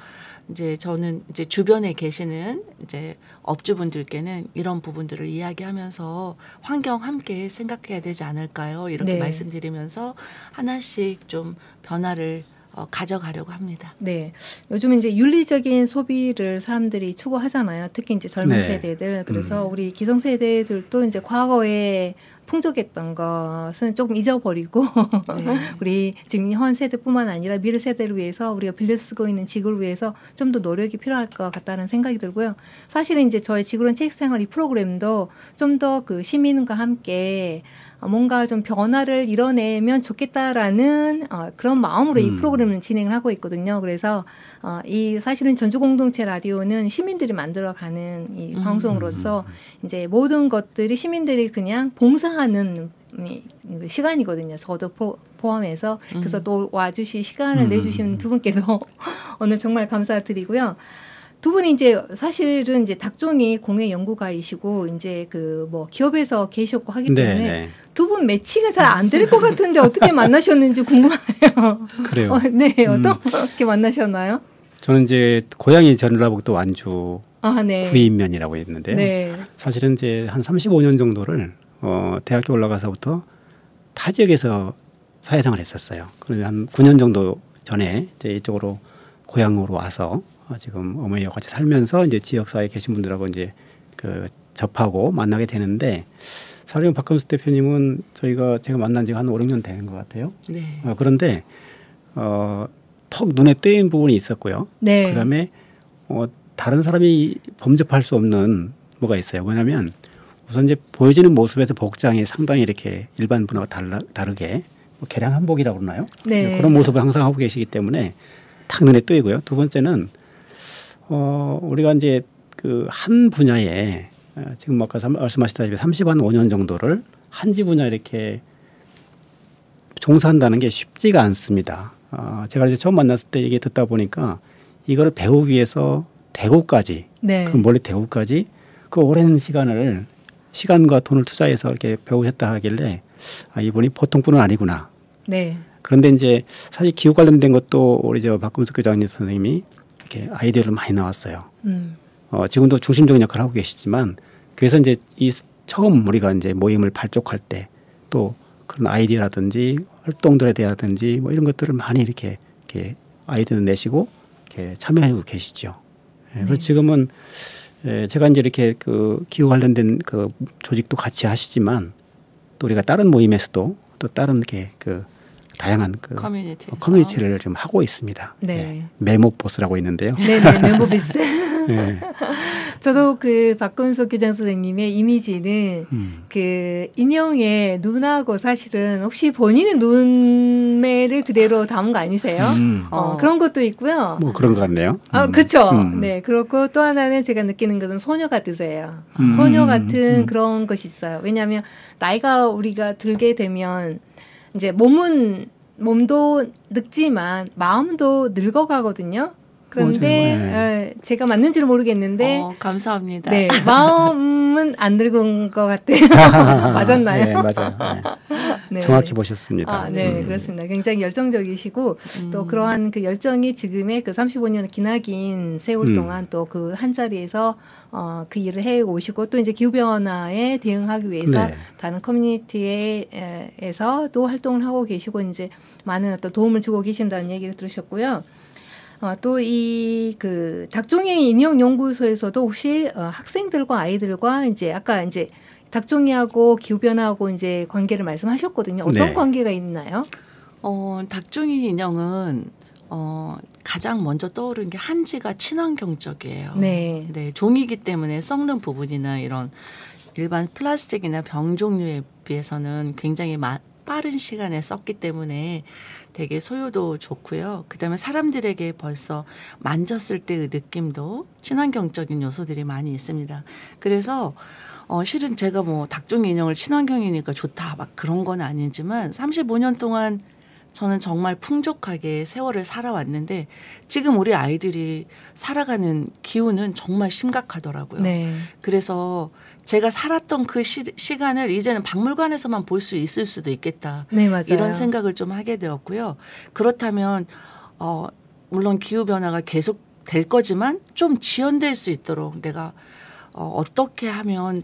이제 저는 이제 주변에 계시는 이제 업주분들께는 이런 부분들을 이야기하면서 환경 함께 생각해야 되지 않을까요? 이렇게 네. 말씀드리면서 하나씩 좀 변화를 가져가려고 합니다. 네. 요즘 이제 윤리적인 소비를 사람들이 추구하잖아요. 특히 이제 젊은 네. 세대들. 그래서 우리 기성세대들도 이제 과거에 풍족했던 것은 조금 잊어버리고 네. 우리 지금 현 세대뿐만 아니라 미래 세대를 위해서 우리가 빌려 쓰고 있는 지구를 위해서 좀 더 노력이 필요할 것 같다는 생각이 들고요. 사실은 이제 저희 지구론 책생활 이 프로그램도 좀 더 그 시민과 함께 뭔가 좀 변화를 이뤄내면 좋겠다라는 그런 마음으로 이 프로그램을 진행을 하고 있거든요. 그래서 이 사실은 전주공동체 라디오는 시민들이 만들어가는 이 방송으로서 이제 모든 것들이 시민들이 그냥 봉사하는 시간이거든요. 저도 포함해서 그래서 또 와주시 시간을 내주신 두 분께도 오늘 정말 감사드리고요. 두 분이 이제 사실은 이제 닭종이 공예 연구가이시고 이제 그 뭐 기업에서 계셨고 하기 때문에 두 분 매치가 잘 안 될 것 같은데 어떻게 만나셨는지 궁금해요. 그래요. 네, 어떻게 만나셨나요? 저는 이제 고향이 전라북도 완주 네. 구인면이라고 했는데요. 네. 사실은 이제 한 35년 정도를 대학교 올라가서부터 타 지역에서 사회생활을 했었어요. 그래서 한 9년 정도 전에 이제 이쪽으로 고향으로 와서 지금 어머니와 같이 살면서 이제 지역사회에 계신 분들하고 이제 그 접하고 만나게 되는데 사령 박금수 대표님은 제가 만난 지가 한 5, 6년 되는 것 같아요. 네. 그런데 턱 눈에 띄는 부분이 있었고요. 네. 그다음에 다른 사람이 범접할 수 없는 뭐가 있어요. 뭐냐면 우선 이제 보여지는 모습에서 복장이 상당히 이렇게 일반 분하고 다르게 개량 한복이라고 그러나요? 네. 그런 모습을 항상 하고 계시기 때문에 탁 눈에 띄고요. 두 번째는 우리가 이제 그 한 분야에 지금 아까 말씀하셨다시피 35년 정도를 한지 분야 이렇게 종사한다는 게 쉽지가 않습니다. 제가 이제 처음 만났을 때 얘기 듣다 보니까 이걸 배우기 위해서 대구까지, 네. 그 멀리 대구까지 그 오랜 시간과 돈을 투자해서 이렇게 배우셨다 하길래 이분이 보통 분은 아니구나. 네. 그런데 이제 사실 기후 관련된 것도 우리 박금수 교장님 선생님이 이렇게 아이디어를 많이 나왔어요. 지금도 중심적인 역할을 하고 계시지만 그래서 이제 처음 우리가 이제 모임을 발족할 때 또 그런 아이디어라든지 활동들에 대하든지 뭐 이런 것들을 많이 이렇게 아이디어를 내시고 이렇게 참여하고 계시죠. 그래서 지금은 제가 이제 이렇게 그 기후 관련된 그 조직도 같이 하시지만 또 우리가 다른 모임에서도 또 다른 그 다양한 그 커뮤니티를 좀 하고 있습니다. 네. 메모보스라고 있는데요. 네네, 메모보스. 네. 저도 그 박금수 교장 선생님의 이미지는 그 인형의 눈하고 사실은 혹시 본인의 눈매를 그대로 담은 거 아니세요? 그런 것도 있고요. 뭐 그런 것 같네요. 그렇죠. 네, 그렇고 또 하나는 제가 느끼는 것은 소녀 같으세요. 소녀 같은 그런 것이 있어요. 왜냐하면 나이가 우리가 들게 되면 이제 몸도 늙지만 마음도 늙어가거든요. 그런데 제가 맞는지는 모르겠는데 감사합니다. 네, 마음은 안 늙은 것 같아요. 맞았나요? 네, 맞아요. 네. 정확히 보셨습니다. 네, 그렇습니다. 굉장히 열정적이시고 또 그러한 그 열정이 지금의 그 35년 기나긴 세월 동안 또 그 한 자리에서 그 일을 해 오시고 또 이제 기후변화에 대응하기 위해서 다른 커뮤니티에서도 활동을 하고 계시고 이제 많은 어떤 도움을 주고 계신다는 얘기를 들으셨고요. 또 이 그 닭종이 인형 연구소에서도 혹시 학생들과 아이들과 이제 아까 이제 닭종이하고 기후변화하고 이제 관계를 말씀하셨거든요. 어떤 관계가 있나요? 닭종이 인형은 가장 먼저 떠오르는 게 한지가 친환경적이에요. 네. 네, 종이기 때문에 썩는 부분이나 이런 일반 플라스틱이나 병 종류에 비해서는 굉장히 빠른 시간에 썩기 때문에 되게 소요도 좋고요. 그다음에 사람들에게 벌써 만졌을 때의 느낌도 친환경적인 요소들이 많이 있습니다. 그래서 실은 제가 뭐 닭종이 인형을 친환경이니까 좋다 막 그런 건 아니지만 35년 동안 저는 정말 풍족하게 세월을 살아왔는데 지금 우리 아이들이 살아가는 기후는 정말 심각하더라고요. 네. 그래서 제가 살았던 그 시간을 이제는 박물관에서만 볼 수 있을 수도 있겠다. 네, 맞아요. 이런 생각을 좀 하게 되었고요. 그렇다면 물론 기후변화가 계속 될 거지만 좀 지연될 수 있도록 내가 어떻게 하면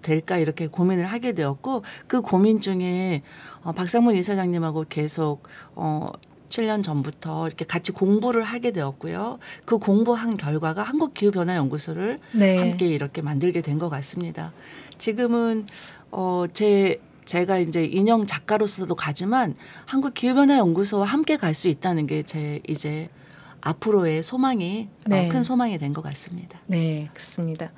될까 이렇게 고민을 하게 되었고 그 고민 중에 박상문 이사장님하고 계속 7년 전부터 이렇게 같이 공부를 하게 되었고요. 그 공부한 결과가 한국기후변화연구소를 함께 이렇게 만들게 된 것 같습니다. 지금은 제가 이제 인형 작가로서도 가지만 한국기후변화연구소와 함께 갈 수 있다는 게 제 이제 앞으로의 소망이 큰 소망이 된 것 같습니다. 네, 그렇습니다.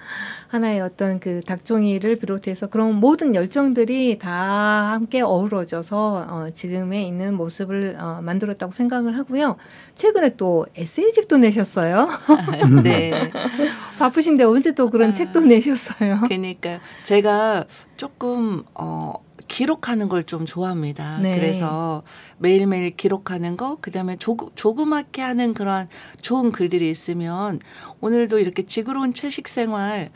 하나의 어떤 그 닭종이를 비롯해서 그런 모든 열정들이 다 함께 어우러져서 지금에 있는 모습을 만들었다고 생각을 하고요. 최근에 또 에세이집도 내셨어요. 네. 바쁘신데 언제 또 그런 책도 내셨어요? 그러니까 제가 조금 기록하는 걸 좀 좋아합니다. 네. 그래서 매일매일 기록하는 거, 그다음에 조그맣게 하는 그런 좋은 글들이 있으면 오늘도 이렇게 지구로운 채식 생활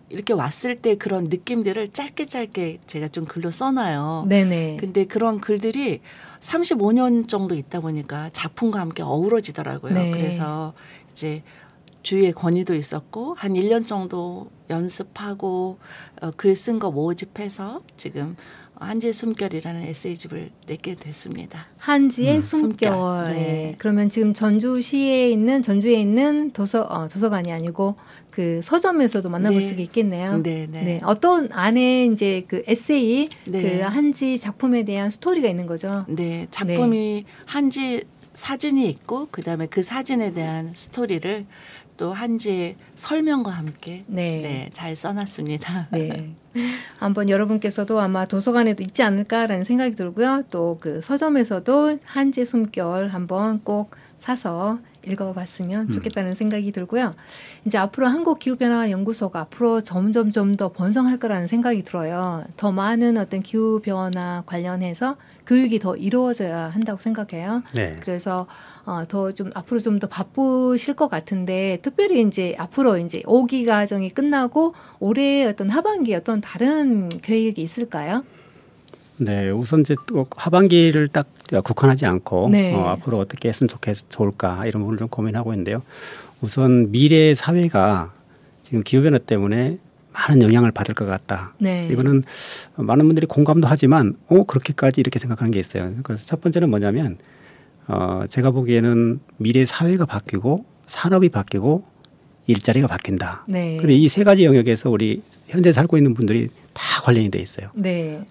이렇게 왔을 때 그런 느낌들을 짧게 제가 좀 글로 써놔요. 네네. 근데 그런 글들이 35년 정도 있다 보니까 작품과 함께 어우러지더라고요. 네. 그래서 이제 주위에 건의도 있었고 한 1년 정도 연습하고 글 쓴 거 모집해서 지금 한지의 숨결이라는 에세이집을 내게 됐습니다. 한지의 숨결. 네. 그러면 지금 전주에 있는 도서관이 아니고 그 서점에서도 만나볼 수 있겠네요. 네. 어떤 안에 이제 그 에세이, 그 한지 작품에 대한 스토리가 있는 거죠. 네, 작품이 한지 사진이 있고 그다음에 그 사진에 대한 스토리를 또 한지의 설명과 함께 잘 써놨습니다. 네. 한번 여러분께서도 아마 도서관에도 있지 않을까라는 생각이 들고요. 또 그 서점에서도 한지의 숨결 한번 꼭 사서 읽어봤으면 좋겠다는 생각이 들고요. 이제 앞으로 한국기후변화연구소가 앞으로 점점 더 번성할 거라는 생각이 들어요. 더 많은 어떤 기후변화 관련해서 교육이 더 이루어져야 한다고 생각해요. 네. 그래서 앞으로 좀 더 바쁘실 것 같은데 특별히 이제 앞으로 이제 5기 과정이 끝나고 올해 어떤 하반기 어떤 다른 계획이 있을까요? 네, 우선 이제 또 하반기를 딱 국한하지 않고 앞으로 어떻게 했으면 좋을까 이런 부분을 좀 고민하고 있는데요. 우선 미래 사회가 지금 기후변화 때문에 많은 영향을 받을 것 같다. 이거는 많은 분들이 공감도 하지만 그렇게까지 이렇게 생각하는 게 있어요. 그래서 첫 번째는 뭐냐면 제가 보기에는 미래 사회가 바뀌고 산업이 바뀌고 일자리가 바뀐다. 그런데 이 세 가지 영역에서 우리 현재 살고 있는 분들이 다 관련이 돼 있어요.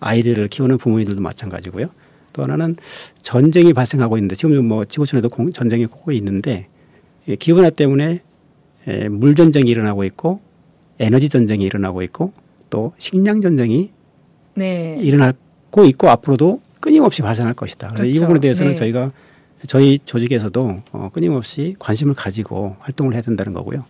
아이들을 키우는 부모님들도 마찬가지고요. 또 하나는 전쟁이 발생하고 있는데 지금 뭐 지구촌에도 전쟁이 오고 있는데 기후변화 때문에 물 전쟁이 일어나고 있고 에너지 전쟁이 일어나고 있고 또 식량 전쟁이 일어나고 있고 앞으로도 끊임없이 발생할 것이다. 그래서 이 부분에 대해서는 저희 조직에서도 끊임없이 관심을 가지고 활동을 해야 된다는 거고요.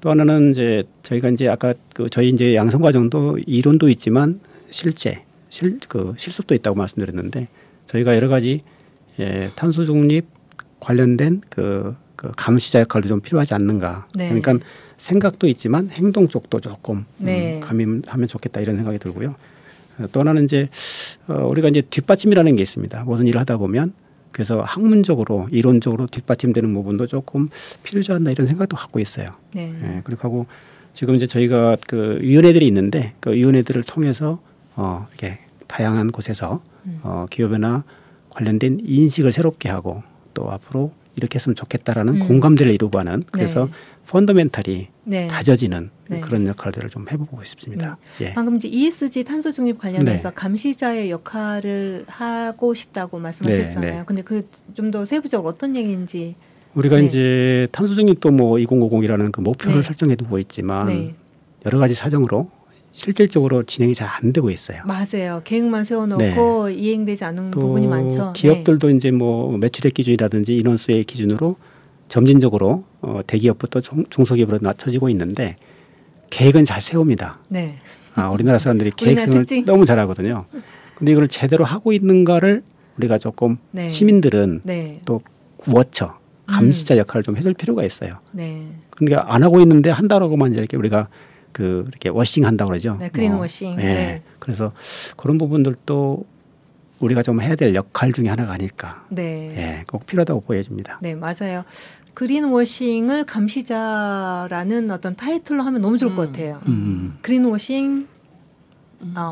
또 하나는 이제 저희가 이제 아까 저희 이제 양성 과정도 이론도 있지만 실습도 있다고 말씀드렸는데 저희가 여러 가지 탄소 중립 관련된 그 감시자 역할도 좀 필요하지 않는가. 그러니까 생각도 있지만 행동 쪽도 조금 가미하면 좋겠다 이런 생각이 들고요. 또 하나는 이제 우리가 이제 뒷받침이라는 게 있습니다. 무슨 일을 하다 보면 그래서 학문적으로 이론적으로 뒷받침되는 부분도 조금 필요하지 않나 이런 생각도 갖고 있어요. 그리고 하고 지금 이제 저희가 그 위원회들이 있는데 그 위원회들을 통해서 이렇게 다양한 곳에서 기후변화 관련된 인식을 새롭게 하고 또 앞으로 이렇게 했으면 좋겠다라는 공감대를 이루고 하는 그래서 펀더멘탈이 다져지는 그런 역할들을 좀 해보고 싶습니다. 방금 이제 ESG 탄소 중립 관련해서 감시자의 역할을 하고 싶다고 말씀하셨잖아요. 근데 그 좀 더 세부적으로 어떤 얘기인지 우리가 이제 탄소 중립도 뭐 2050이라는 그 목표를 설정해 두고 있지만 여러 가지 사정으로 실질적으로 진행이 잘 안 되고 있어요. 맞아요. 계획만 세워놓고 이행되지 않는 부분이 많죠. 기업들도 이제 뭐 매출액 기준이라든지 인원수의 기준으로 점진적으로 대기업부터 중소기업으로 낮춰지고 있는데 계획은 잘 세웁니다. 우리나라 사람들이 계획성을 너무 잘하거든요. 그런데 이걸 제대로 하고 있는가를 우리가 조금 시민들은 또 워처, 감시자 역할을 좀 해줄 필요가 있어요. 그러니까 안 하고 있는데 한다라고만 이렇게 우리가 이렇게 워싱 한다고 그러죠. 그린 워싱. 그래서 그런 부분들도 우리가 좀 해야 될 역할 중에 하나가 아닐까. 꼭 필요하다고 보여집니다. 맞아요. 그린워싱을 감시자라는 어떤 타이틀로 하면 너무 좋을 것 같아요. 그린워싱,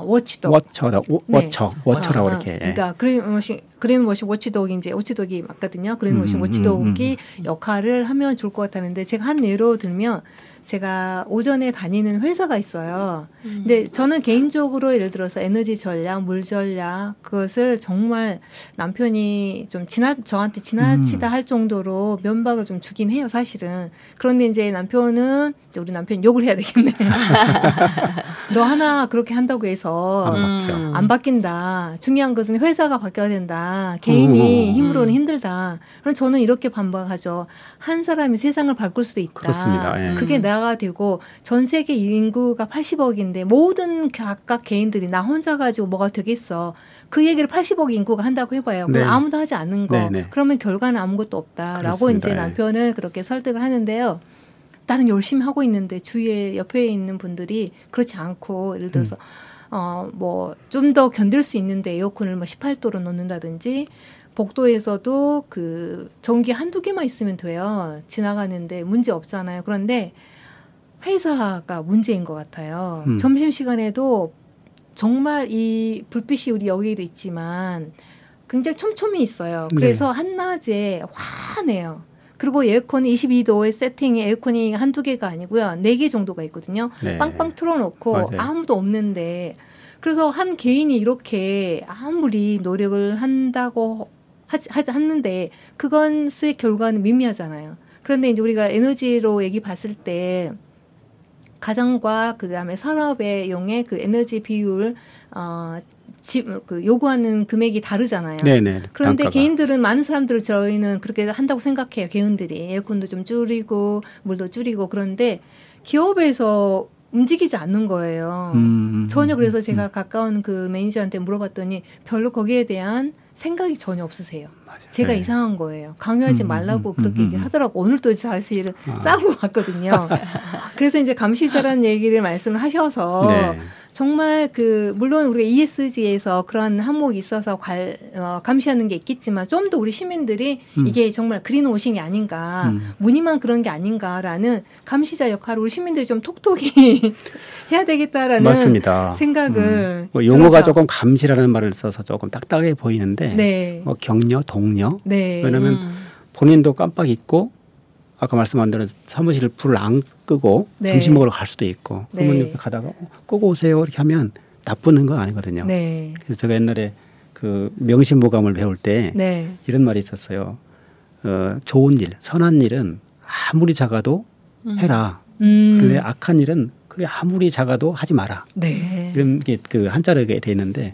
워치독. 워처라고 이렇게. 그러니까 그린워싱 워치독이 이제 워치독이 맞거든요. 그린워싱 워치독이 역할을 하면 좋을 것 같다는데 제가 한 예로 들면 제가 오전에 다니는 회사가 있어요. 근데 저는 개인적으로 예를 들어서 에너지 전략, 물 전략 그것을 정말 남편이 좀 저한테 지나치다 할 정도로 면박을 좀 주긴 해요, 사실은. 그런데 이제 남편은 우리 남편 욕을 해야 되겠네. 너 하나 그렇게 한다고 해서 안 바뀐다. 중요한 것은 회사가 바뀌어야 된다. 개인이 힘으로는 힘들다. 그럼 저는 이렇게 반박하죠. 한 사람이 세상을 바꿀 수도 있다. 그렇습니다. 그게 나가 되고 전 세계 인구가 80억인데 모든 각각 개인들이 나 혼자 가지고 뭐가 되겠어. 그 얘기를 80억 인구가 한다고 해봐요. 그럼 아무도 하지 않는 거. 그러면 결과는 아무것도 없다라고 그렇습니다. 이제 남편을 그렇게 설득을 하는데요. 나는 열심히 하고 있는데 주위에 옆에 있는 분들이 그렇지 않고 예를 들어서 뭐 좀 더 견딜 수 있는데 에어컨을 뭐 18도로 놓는다든지 복도에서도 그 전기 한두 개만 있으면 돼요. 지나가는데 문제 없잖아요. 그런데 회사가 문제인 것 같아요. 점심시간에도 정말 이 불빛이 우리 여기도 있지만 굉장히 촘촘히 있어요. 그래서 한낮에 환해요. 그리고 에어컨이 22도의 세팅에 에어컨이 한두 개가 아니고요. 4개 정도가 있거든요. 빵빵 틀어놓고 맞아요. 아무도 없는데 그래서 한 개인이 이렇게 아무리 노력을 한다고 하는데 그것의 결과는 미미하잖아요. 그런데 이제 우리가 에너지로 얘기 봤을 때 가정과 그다음에 산업의 용의 그 에너지 비율 그 요구하는 금액이 다르잖아요. 네네, 그런데 단가가. 개인들은 많은 사람들은 저희는 그렇게 한다고 생각해요. 개인들이 에어컨도 좀 줄이고 물도 줄이고 그런데 기업에서 움직이지 않는 거예요. 전혀. 그래서 제가 가까운 그 매니저한테 물어봤더니 별로 거기에 대한 생각이 전혀 없으세요. 맞아요. 제가 이상한 거예요. 강요하지 말라고 그렇게 얘기하더라고. 오늘도 사실 싸우고 왔거든요. 그래서 이제 감시자라는 얘기를 말씀을 하셔서 정말 그 물론 우리가 ESG에서 그런 항목이 있어서 감시하는 게 있겠지만 좀 더 우리 시민들이 이게 정말 그린워싱이 아닌가 무늬만 그런 게 아닌가라는 감시자 역할을 우리 시민들이 좀 톡톡히 해야 되겠다라는 맞습니다. 생각을 뭐 용어가 조금 감시라는 말을 써서 조금 딱딱해 보이는데 뭐 격려, 동료 왜냐하면 본인도 깜빡 잊고 아까 말씀한 대로 사무실 불을 안 끄고 점심 먹으러 갈 수도 있고 그러면 옆에 가다가 끄고 오세요 이렇게 하면 나쁘는 건 아니거든요. 그래서 제가 옛날에 그 명심보감을 배울 때 이런 말이 있었어요. 좋은 일, 선한 일은 아무리 작아도 해라. 그런데 악한 일은 그게 아무리 작아도 하지 마라. 이런 게 그 한자로 돼 있는데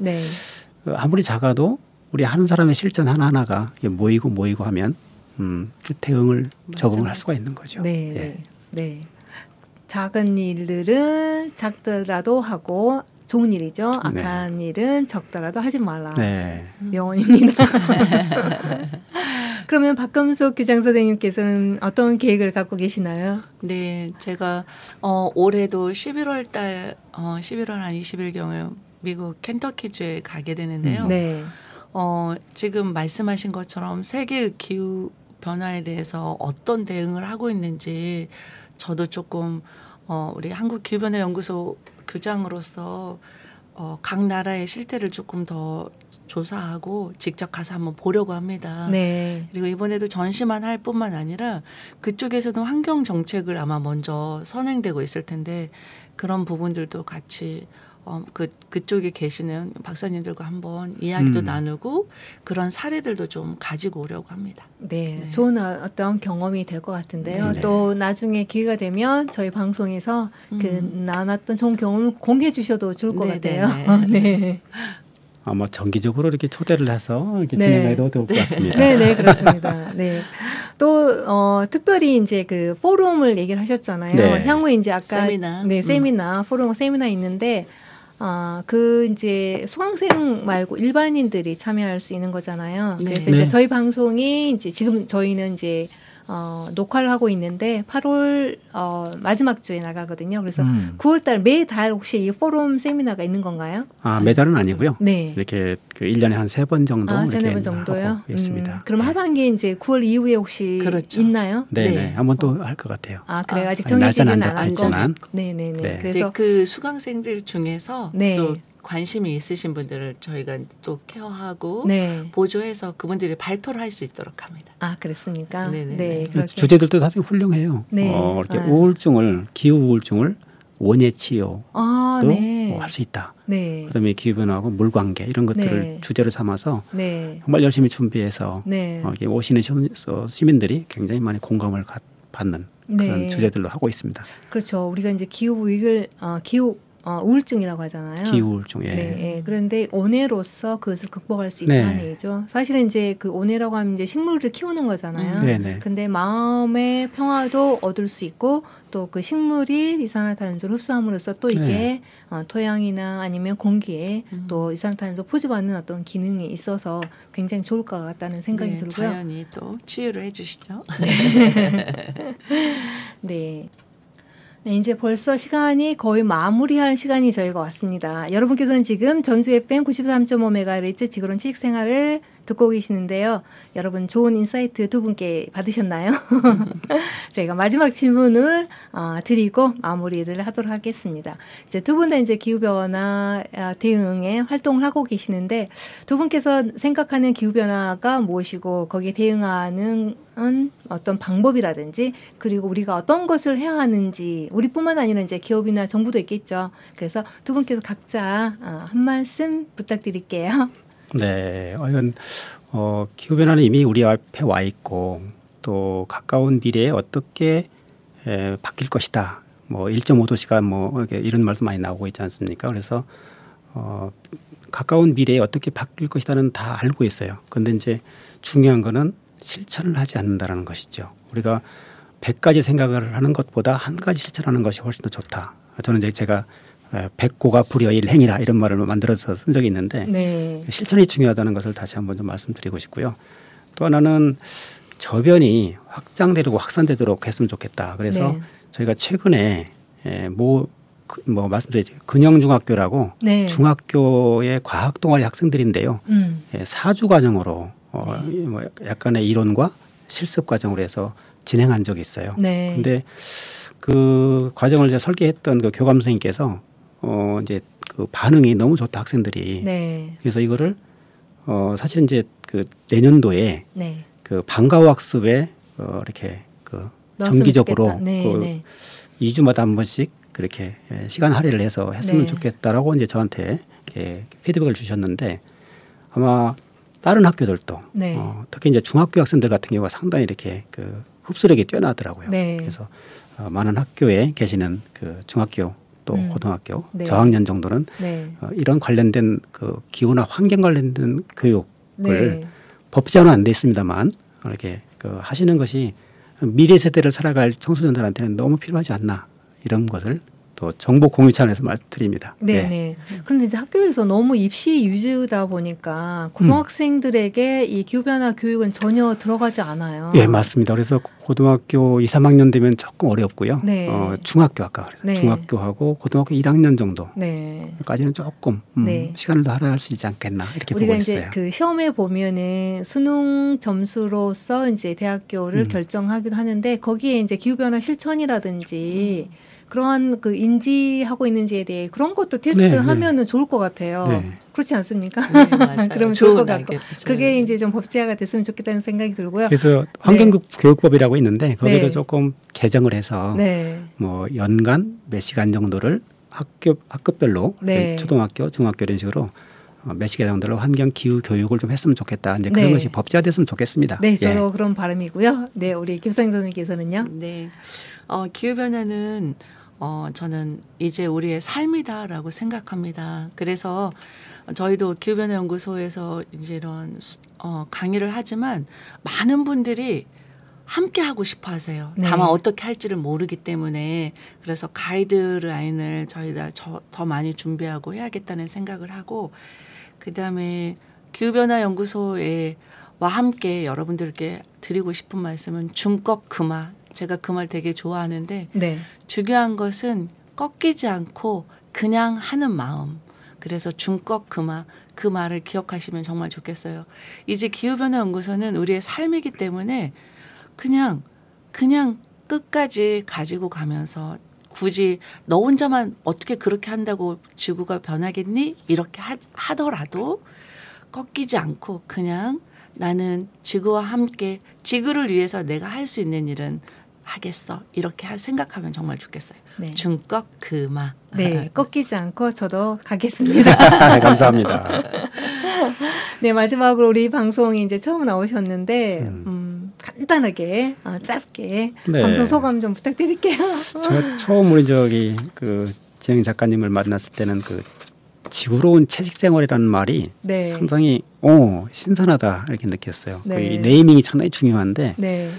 아무리 작아도 우리 하는 사람의 실천 하나하나가 모이고 하면 대응을 적응을 할 수가 있는 거죠. 네. 작은 일들은 작더라도 하고 좋은 일이죠. 악한 일은 적더라도 하지 말라. 명언입니다. 그러면 박금숙 교장 선생님께서는 어떤 계획을 갖고 계시나요? 네, 제가 올해도 11월 달 11월 한 20일경에 미국 켄터키주에 가게 되는데요. 지금 말씀하신 것처럼 세계의 기후 변화에 대해서 어떤 대응을 하고 있는지 저도 조금 우리 한국기후변화연구소 교장으로서 각 나라의 실태를 조금 더 조사하고 직접 가서 한번 보려고 합니다. 그리고 이번에도 전시만 할 뿐만 아니라 그쪽에서도 환경 정책을 아마 먼저 선행되고 있을 텐데 그런 부분들도 같이 그쪽에 계시는 박사님들과 한번 이야기도 나누고 그런 사례들도 좀 가지고 오려고 합니다. 좋은 어떤 경험이 될 것 같은데요. 또 나중에 기회가 되면 저희 방송에서 그 나눴던 좋은 경험을 공개해 주셔도 좋을 것 같아요. 아마 정기적으로 이렇게 초대를 해서 이렇게 진행해도 좋을 것 같습니다. 그렇습니다. 또 특별히 이제 그 포럼을 얘기를 하셨잖아요. 향후 이제 아까 세미나 포럼 세미나 있는데. 그 이제 수강생 말고 일반인들이 참여할 수 있는 거잖아요. 그래서 이제 저희 방송이 이제 지금 저희는 이제 녹화를 하고 있는데 8월 마지막 주에 나가거든요. 그래서 9월달 매달 혹시 이 포럼 세미나가 있는 건가요? 매달은 아니고요. 이렇게 그 1년에 한 3번 정도 이렇게 3-4번 정도요? 있습니다. 그럼 하반기 이제 9월 이후에 혹시 있나요? 한번 또 할 것 같아요. 그래요. 아직 정해지지는 않았지만. 그래서 그 수강생들 중에서 또 관심이 있으신 분들을 저희가 또 케어하고 보조해서 그분들이 발표를 할 수 있도록 합니다. 그렇습니까? 주제들도 사실 훌륭해요. 이렇게 기후 우울증을 원예 치료도 할 수 있다. 그다음에 기후변화하고 물관계 이런 것들을 주제로 삼아서 정말 열심히 준비해서 오시는 시민들이 굉장히 많이 공감을 받는 그런 주제들로 하고 있습니다. 그렇죠. 우리가 이제 기후 위기를 우울증이라고 하잖아요. 기후우울증. 그런데 온해로서 그것을 극복할 수 있다는 얘기죠. 사실은 이제 그 온해라고 하면 이제 식물을 키우는 거잖아요. 근데 마음의 평화도 얻을 수 있고 또 그 식물이 이산화탄소를 흡수함으로써 또 이게 토양이나 아니면 공기에 또 이산화탄소 포집하는 어떤 기능이 있어서 굉장히 좋을 것 같다는 생각이 들고요. 자연이 또 치유를 해주시죠. 이제 벌써 시간이 거의 마무리할 시간이 저희가 왔습니다. 여러분께서는 지금 전주 FM 93.5MHz 지구론 지식생활을 듣고 계시는데요. 여러분 좋은 인사이트 두 분께 받으셨나요? 저희가 마지막 질문을 드리고 마무리를 하도록 하겠습니다. 이제 두 분 다 이제 기후변화 대응에 활동을 하고 계시는데 두 분께서 생각하는 기후변화가 무엇이고 거기에 대응하는 어떤 방법이라든지 그리고 우리가 어떤 것을 해야 하는지 우리뿐만 아니라 이제 기업이나 정부도 있겠죠. 그래서 두 분께서 각자 한 말씀 부탁드릴게요. 네, 이건 기후변화는 이미 우리 앞에 와 있고 또 가까운 미래에 어떻게 바뀔 것이다. 뭐 1.5도씨가 뭐 이런 말도 많이 나오고 있지 않습니까? 그래서 가까운 미래에 어떻게 바뀔 것이다는 다 알고 있어요. 그런데 이제 중요한 거는 실천을 하지 않는다라는 것이죠. 우리가 100가지 생각을 하는 것보다 한 가지 실천하는 것이 훨씬 더 좋다. 저는 이제 제가 100고가 불여일 행이라 이런 말을 만들어서 쓴 적이 있는데 네. 실천이 중요하다는 것을 다시 한번 좀 말씀드리고 싶고요. 또 하나는 저변이 확장되고 확산되도록 했으면 좋겠다. 그래서 네. 저희가 최근에 말씀드렸죠. 근영중학교라고 네. 중학교의 과학 동아리 학생들인데요. 4주 과정으로 약간의 이론과 실습 과정으로 해서 진행한 적이 있어요. 네. 근데 그 과정을 이제 설계했던 그 교감 선생님께서 이제 그 반응이 너무 좋다 학생들이. 네. 그래서 이거를 사실 이제 그 내년도에 네. 그 방과후 학습에 이렇게 그 정기적으로 네. 2주마다 한 번씩 그렇게 시간 할애를 해서 했으면 네. 좋겠다라고 이제 저한테 이렇게 피드백을 주셨는데 아마 다른 학교들도 네. 특히 이제 중학교 학생들 같은 경우가 상당히 이렇게 그 흡수력이 뛰어나더라고요. 네. 그래서 많은 학교에 계시는 그 중학교 또 고등학교 네. 저학년 정도는 네. 이런 관련된 그 기후나 환경 관련된 교육을 네. 법제화는 안 돼 있습니다만 이렇게 그 하시는 것이 미래 세대를 살아갈 청소년들한테는 너무 필요하지 않나 이런 것을 또 정보 공유 차원에서 말씀드립니다. 네, 네. 그런데 이제 학교에서 너무 입시 위주다 보니까 고등학생들에게 이 기후변화 교육은 전혀 들어가지 않아요. 네, 맞습니다. 그래서 고등학교 2, 3학년 되면 조금 어렵고요. 네. 중학교 아까 그래서 네. 중학교하고 고등학교 1학년 네. 정도까지는 조금 네. 시간을 더 할애할 수 있지 않겠나 이렇게 보고 우리가 있어요. 이제 그 시험에 보면은 수능 점수로서 이제 대학교를 결정하기도 하는데 거기에 이제 기후변화 실천이라든지 그러한 그 인지하고 있는지에 대해 그런 것도 테스트하면은 좋을 것 같아요. 네. 그렇지 않습니까? 네, 맞아요. 그러면 좋을 것 같고 그게 이제 좀 법제화가 됐으면 좋겠다는 생각이 들고요. 그래서 환경교육법이라고 있는데 거기도 네. 조금 개정을 해서 네. 뭐 연간 몇 시간 정도를 학급별로 네. 초등학교, 중학교 이런 식으로 몇 시간 정도로 환경 기후 교육을 좀 했으면 좋겠다. 이제 그런 네. 것이 법제화됐으면 좋겠습니다. 네, 저도 그런 바람이고요. 네, 우리 김수영 선생님께서는요. 네, 기후 변화는 저는 이제 우리의 삶이다라고 생각합니다. 그래서 저희도 기후변화 연구소에서 이제 이런 강의를 하지만 많은 분들이 함께 하고 싶어 하세요. 네. 다만 어떻게 할지를 모르기 때문에 그래서 가이드라인을 저희가 더 많이 준비하고 해야겠다는 생각을 하고 그다음에 기후변화 연구소와 함께 여러분들께 드리고 싶은 말씀은 중꺾 금화. 제가 그 말 되게 좋아하는데 네. 중요한 것은 꺾이지 않고 그냥 하는 마음. 그래서 중꺾 금화 그 말을 기억하시면 정말 좋겠어요. 이제 기후변화 연구소는 우리의 삶이기 때문에 그냥 끝까지 가지고 가면서 굳이 너 혼자만 어떻게 그렇게 한다고 지구가 변하겠니? 이렇게 하더라도 꺾이지 않고 그냥 나는 지구와 함께 지구를 위해서 내가 할 수 있는 일은 하겠어. 이렇게 생각하면 정말 좋겠어요. 네. 중꺾 금화. 네, 꺾이지 않고 저도 가겠습니다. 네, 감사합니다. 네, 마지막으로 우리 방송이 이제 처음 나오셨는데 간단하게 짧게 네. 방송 소감 좀 부탁드릴게요. 제가 처음 우리 그 지영 작가님을 만났을 때는 그 지구로운 채식생활이라는 말이 네. 상당히 신선하다 이렇게 느꼈어요. 네. 그 네이밍이 상당히 중요한데 네.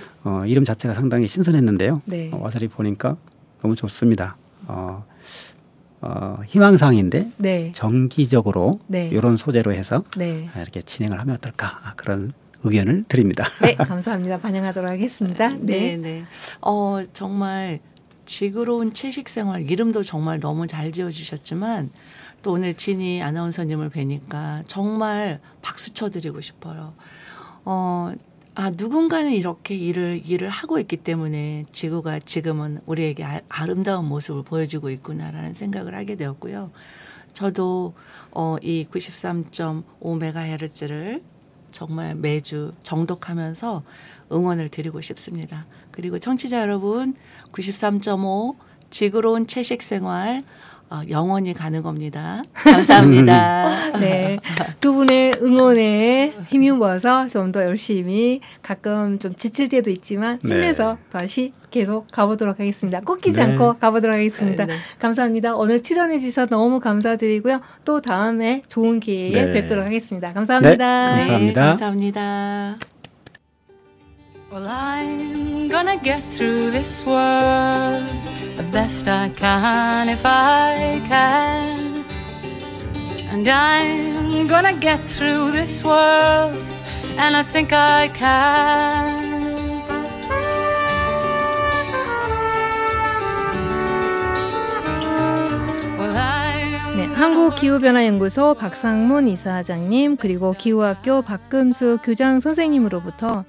이름 자체가 상당히 신선했는데요. 네. 와서 보니까 너무 좋습니다. 희망사항인데 네. 정기적으로 네. 이런 소재로 해서 네. 이렇게 진행을 하면 어떨까 그런 의견을 드립니다. 네, 감사합니다. 반영하도록 하겠습니다. 네, 네. 정말 지구로운 채식생활 이름도 정말 너무 잘 지어주셨지만 또 오늘 진희 아나운서님을 뵈니까 정말 박수 쳐드리고 싶어요. 누군가는 이렇게 일을 하고 있기 때문에 지구가 지금은 우리에게 아름다운 모습을 보여주고 있구나라는 생각을 하게 되었고요. 저도 이 93.5MHz를 정말 매주 정독하면서 응원을 드리고 싶습니다. 그리고 청취자 여러분 93.5 지구로운 채식생활 영원히 가는 겁니다. 감사합니다. 네, 두 분의 응원에 힘입어서 좀 더 열심히 가끔 좀 지칠 때도 있지만 힘내서 다시 계속 가보도록 하겠습니다. 꺾이지 않고 가보도록 하겠습니다. 감사합니다. 오늘 출연해 주셔서 너무 감사드리고요. 또 다음에 좋은 기회에 뵙도록 하겠습니다. 감사합니다. 감사합니다. 감사합니다. Well, I'm gonna get through this world the best I can if I can. And I'm gonna get through this world and I think I can. 네, 한국기후변화연구소 박상문 이사장님 그리고 기후학교 박금수 교장 선생님으로부터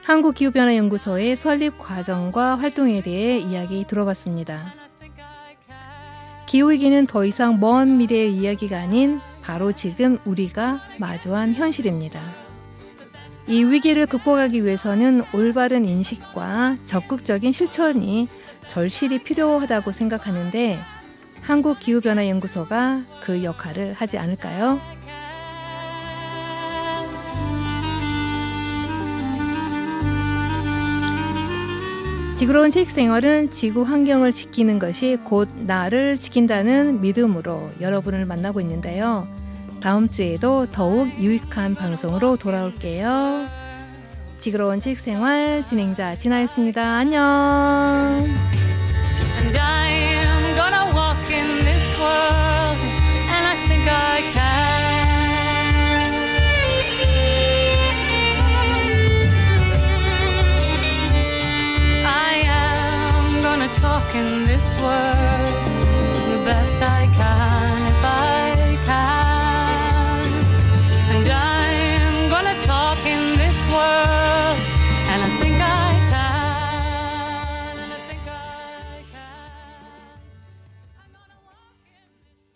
한국기후변화연구소의 설립 과정과 활동에 대해 이야기 들어봤습니다. 기후위기는 더 이상 먼 미래의 이야기가 아닌 바로 지금 우리가 마주한 현실입니다. 이 위기를 극복하기 위해서는 올바른 인식과 적극적인 실천이 절실히 필요하다고 생각하는데 한국기후변화연구소가 그 역할을 하지 않을까요? 지구로운 채식생활은 지구 환경을 지키는 것이 곧 나를 지킨다는 믿음으로 여러분을 만나고 있는데요. 다음 주에도 더욱 유익한 방송으로 돌아올게요. 지구로운 채식생활 진행자 진아였습니다. 안녕. And I'm gonna walk in this world and I think I can. Talk in this world the best I can.